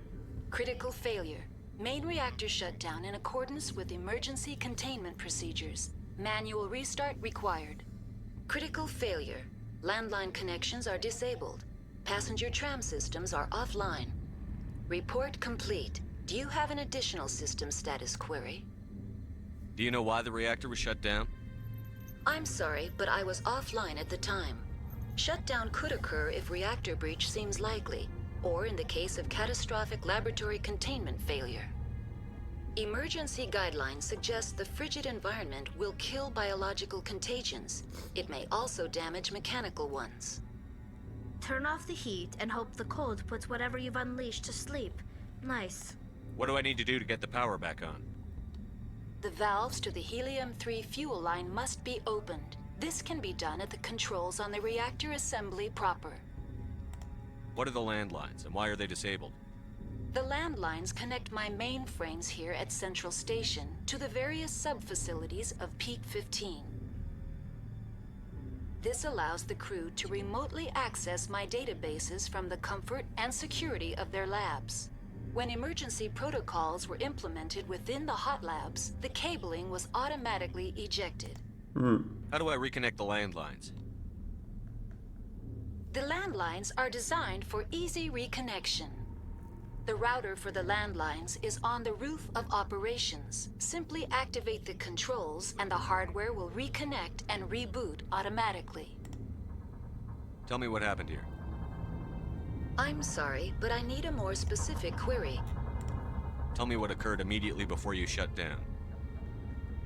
Critical failure. Main reactor shut down in accordance with emergency containment procedures. Manual restart required. Critical failure. Landline connections are disabled. Passenger tram systems are offline. Report complete. Do you have an additional system status query? Do you know why the reactor was shut down? I'm sorry, but I was offline at the time. Shutdown could occur if reactor breach seems likely, or in the case of catastrophic laboratory containment failure. Emergency guidelines suggest the frigid environment will kill biological contagions. It may also damage mechanical ones. Turn off the heat and hope the cold puts whatever you've unleashed to sleep. Nice. What do I need to do to get the power back on? The valves to the helium-3 fuel line must be opened. This can be done at the controls on the reactor assembly proper. What are the landlines, and why are they disabled? The landlines connect my mainframes here at Central Station to the various sub-facilities of Peak 15. This allows the crew to remotely access my databases from the comfort and security of their labs. When emergency protocols were implemented within the hot labs, the cabling was automatically ejected. How do I reconnect the landlines? The landlines are designed for easy reconnection. The router for the landlines is on the roof of operations. Simply activate the controls and the hardware will reconnect and reboot automatically. Tell me what happened here. I'm sorry, but I need a more specific query. Tell me what occurred immediately before you shut down.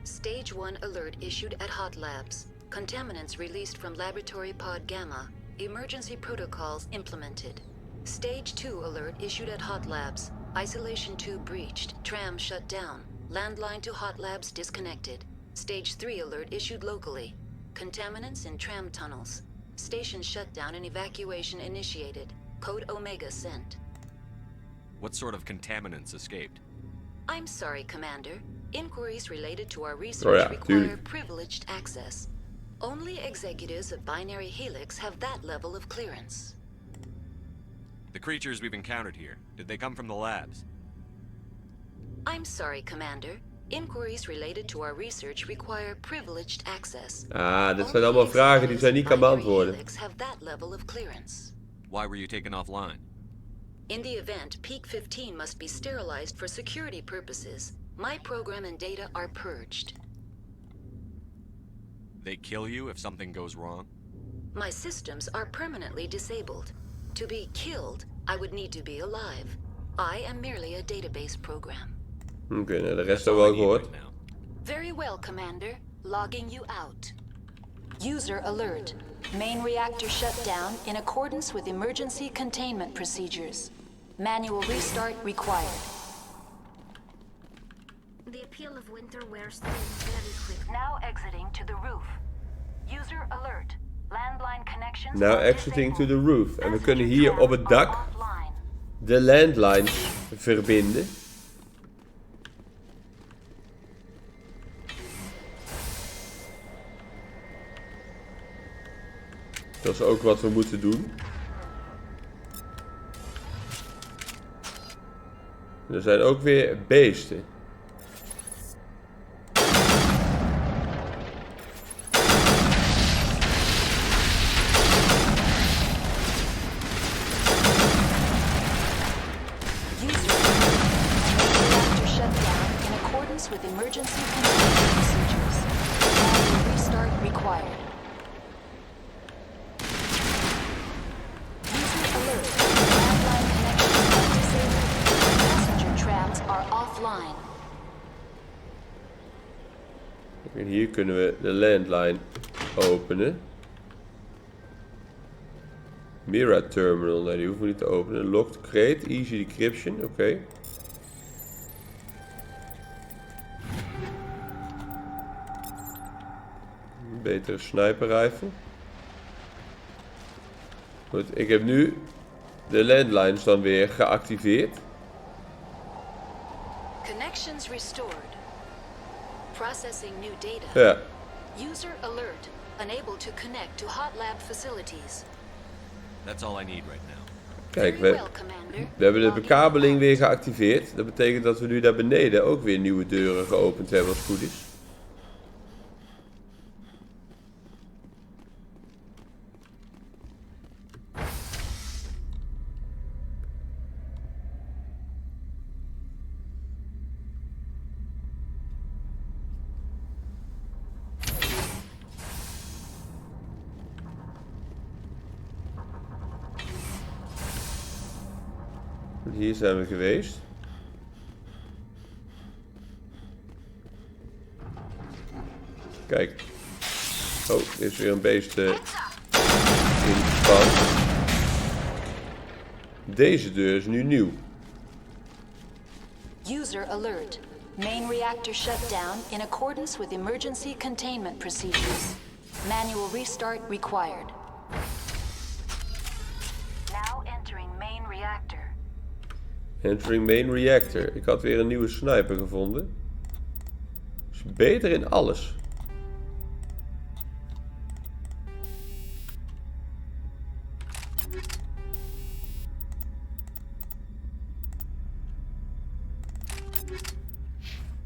Stage 1 alert issued at Hot Labs. Contaminants released from Laboratory Pod Gamma. Emergency protocols implemented. Stage 2 alert issued at Hot Labs. Isolation tube breached. Tram shut down. Landline to Hot Labs disconnected. Stage 3 alert issued locally. Contaminants in tram tunnels. Station shutdown and evacuation initiated. Code Omega sent. What sort of contaminants escaped? I'm sorry, Commander. Inquiries related to our research require privileged access. Only executives of Binary Helix have that level of clearance. The creatures we've encountered here, did they come from the labs? I'm sorry, Commander. Inquiries related to our research require privileged access. Ah, dit zijn allemaal vragen die zij niet kan beantwoorden. Helix have that level of clearance. Why were you taken offline? In the event, Peak 15 must be sterilized for security purposes. My program and data are purged. They kill you if something goes wrong? My systems are permanently disabled. To be killed, I would need to be alive. I am merely a database program. Oké, nou, de rest hebben we al gehoord. Very well, Commander. Logging you out. User alert. Main reactor shut down in accordance with emergency containment procedures. Manual restart required. The appeal of winter wears thin very quick. Now exiting to the roof. User alert. Landline connections. Now exiting to the roof. En we kunnen hier op het dak de landlines verbinden. Dat is ook wat we moeten doen. Er zijn ook weer beesten. With emergency containment procedures. Manual restart required. User alert. Landline connections are disabled. Passenger trams are offline. En hier kunnen we de landline openen. Mira terminal, nee, die hoeven we niet te openen. Locked crate, easy decryption, oké. Betere sniper rifle. Goed, ik heb nu de landlines dan weer geactiveerd. Connections restored. Processing new data. Ja. User alert. Unable to connect to hot lab facilities. That's all I need right now. Kijk, we hebben de bekabeling weer geactiveerd. Dat betekent dat we nu daar beneden ook weer nieuwe deuren geopend hebben als het goed is. Hier zijn we geweest. Kijk. Oh, er is weer een beest in het pand. Deze deur is nu nieuw. User alert. Main reactor shut down in accordance with emergency containment procedures. Manual restart required. Now entering main reactor. Entering main reactor. Ik had weer een nieuwe sniper gevonden. Is beter in alles.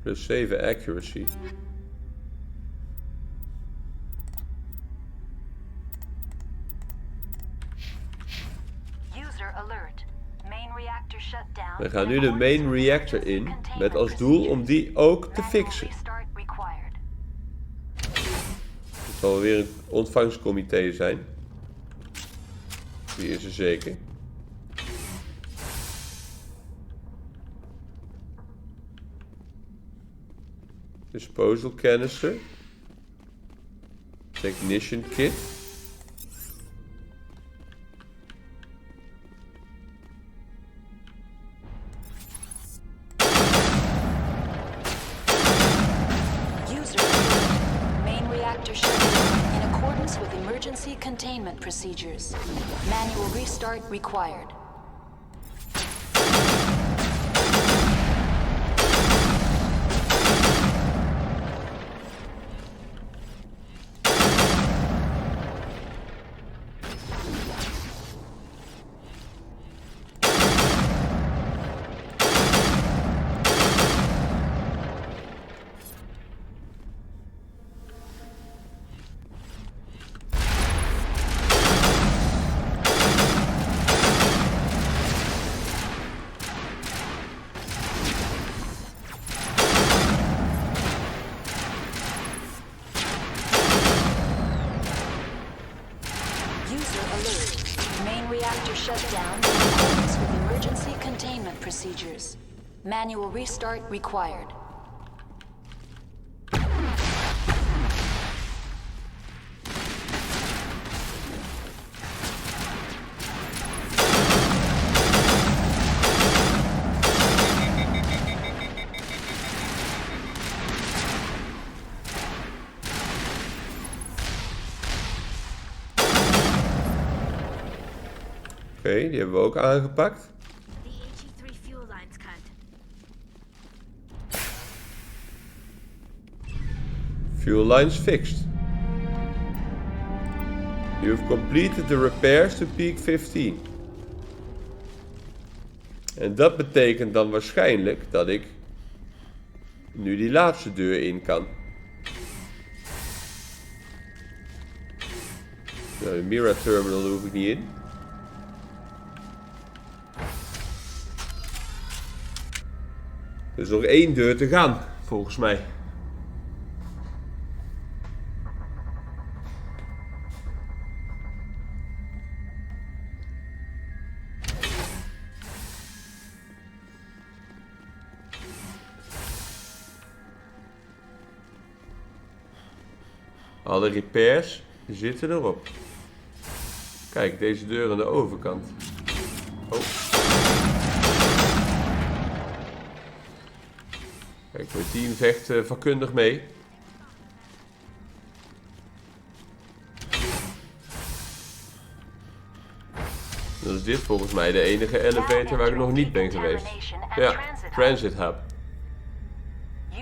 Plus 7 accuracy. User alert. Main reactor shut down. We gaan nu de main reactor in, met als doel om die ook te fixen. Het zal weer een ontvangstcomité zijn. Die is er zeker. Disposal canister. Technician kit. Emergency containment procedures. Manual restart required. Shut down in accordance with emergency containment procedures. Manual restart required. Oké, die hebben we ook aangepakt. The HE3 fuel lines cut. Fuel lines fixed. You've completed the repairs to peak 15. En dat betekent dan waarschijnlijk dat ik nu die laatste deur in kan. Nou, de Mira terminal hoef ik niet in. Er is nog 1 deur te gaan, volgens mij. Alle repairs zitten erop. Kijk, deze deur aan de overkant. Oh. Kijk, mijn team vecht vakkundig mee. Dan is dit volgens mij de enige elevator waar ik nog niet ben geweest. Ja, transit hub.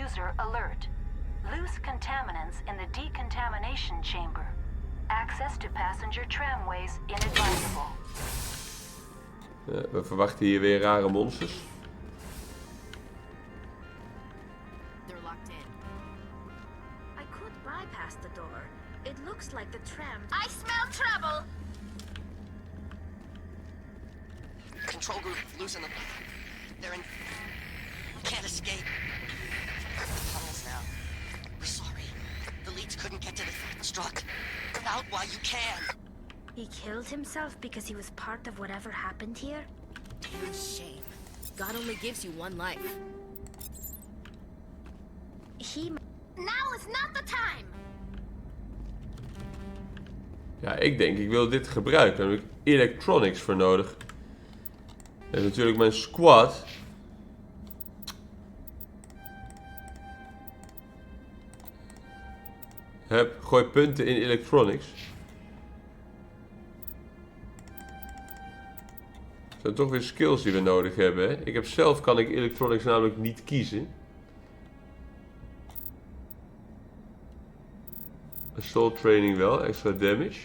User alert. Loose contaminants in the decontamination chamber. Access to passenger tramways inadvisable. We verwachten hier weer rare monsters. I could bypass the door. It looks like the tram. I smell trouble! Control group, loosen them. They're in... Can't escape. The tunnels now. We're sorry. The leads couldn't get to the struck. Get out while you can. He killed himself because he was part of whatever happened here? Damn shame. God only gives you one life. Now is not the time! Ja, ik denk ik wil dit gebruiken. Daar heb ik electronics voor nodig. En natuurlijk mijn squad. Gooi punten in electronics. Dat zijn toch weer skills die we nodig hebben. Hè? Ik heb zelf, kan ik electronics namelijk niet kiezen. Assault training wel, extra damage.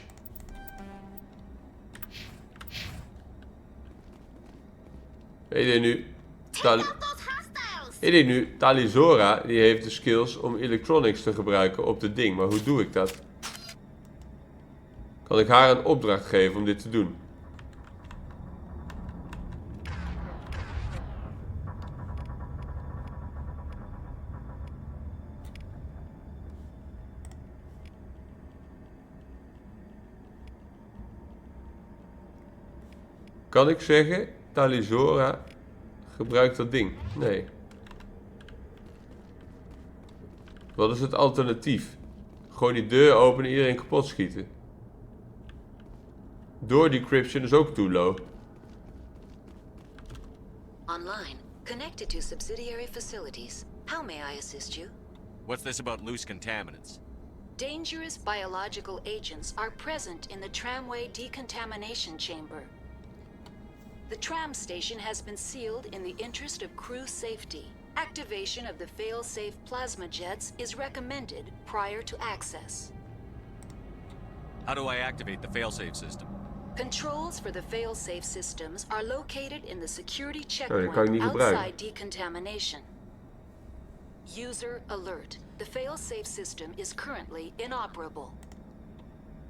Ik denk nu, Talizora die heeft de skills om electronics te gebruiken op het ding. Maar hoe doe ik dat? Kan ik haar een opdracht geven om dit te doen? Kan ik zeggen, Talizora gebruikt dat ding? Nee. Wat is het alternatief? Gewoon die deur openen en iedereen kapot schieten. Door decryption is ook too low. Online. Connected to subsidiary facilities. How may I assist you? What's this about loose contaminants? Dangerous biological agents are present in the tramway decontamination chamber. The tram station has been sealed in the interest of crew safety. Activation of the fail-safe plasma jets is recommended prior to access. How do I activate the failsafe system? Controls for the fail-safe systems are located in the security checkpoint outside decontamination. User alert. The fail-safe system is currently inoperable.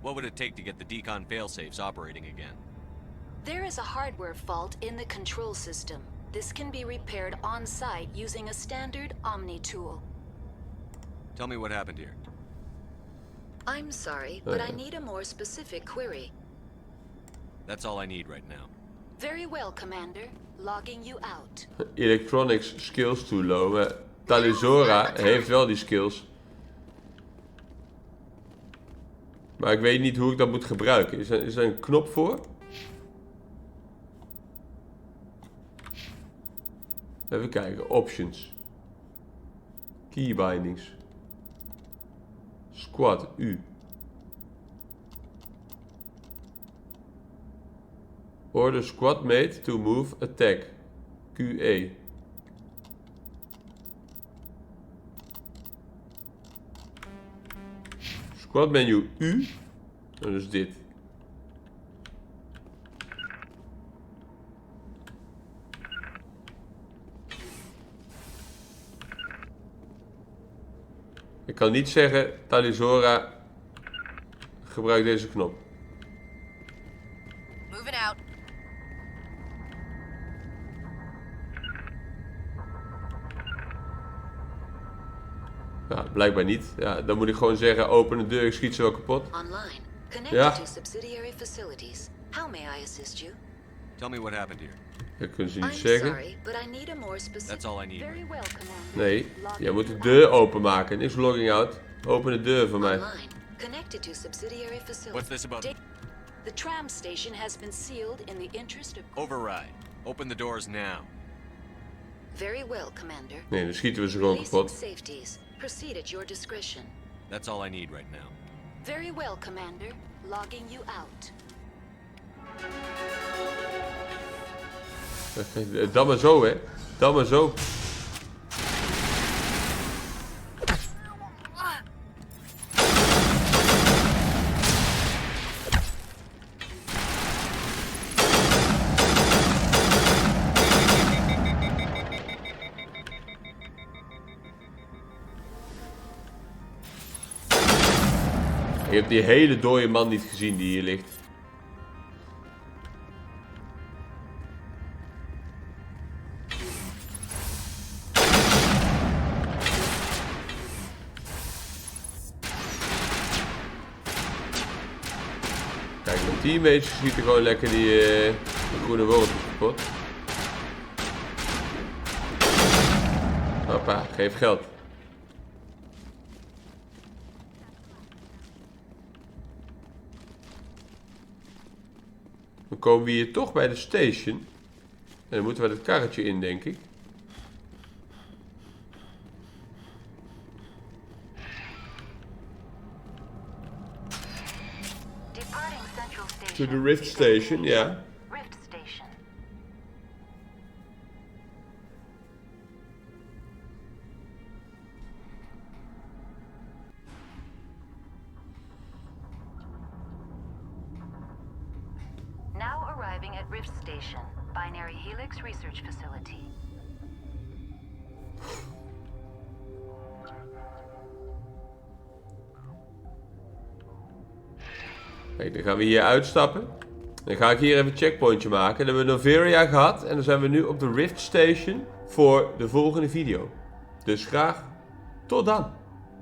What would it take to get the decon failsafes operating again? There is a hardware fault in the control system. This can be repaired on-site using a standard Omni tool. Tell me what happened here. I'm sorry, but I need a more specific query. That's all I need right now. Very well, Commander. Logging you out. Electronics skills too low. Maar Talisora heeft wel die skills. Maar ik weet niet hoe ik dat moet gebruiken. Is er een knop voor? Even kijken. Options. Key bindings. Squad. U. Order squad mate to move attack. QE. Squad menu U. Dat is dit. Ik kan niet zeggen, Talisora, gebruik deze knop. Moving out. Ja, blijkbaar niet. Ja, dan moet ik gewoon zeggen, open de deur, ik schiet ze wel kapot. Online. Connected to subsidiary facilities. How may I assist you? Tell me what happened here. Dat kunnen ze niet I'm zeggen. sorry, but I need a more specific. That's all I need. Very well, Commander. Nee, jij moet de deur openmaken. Niks logging out. Open de deur voor mij. Online. Connected to subsidiary facilities. What's this about? The tram station has been sealed in the interest of... Override. Open the doors now. Very well, Commander. Nee, dan schieten we ze gewoon Releasing kapot. safeties. Proceed at your discretion. That's all I need right now. Very well, Commander. Logging you out. Dan maar zo, hè. Dan maar zo. Je hebt die hele dode man niet gezien die hier ligt. Kijk, mijn teammates schieten gewoon lekker die groene worteltjes kapot. Hoppa, geef geld. Dan komen we hier toch bij de station. En dan moeten we het karretje in, denk ik. To the Rift Station, ja. Rift Station. Now arriving at Rift Station, Binary Helix Research Facility. Kijk, dan gaan we hier uitstappen. Dan ga ik hier even een checkpointje maken. Dan hebben we Noveria gehad. En dan zijn we nu op de Rift Station voor de volgende video. Dus graag tot dan.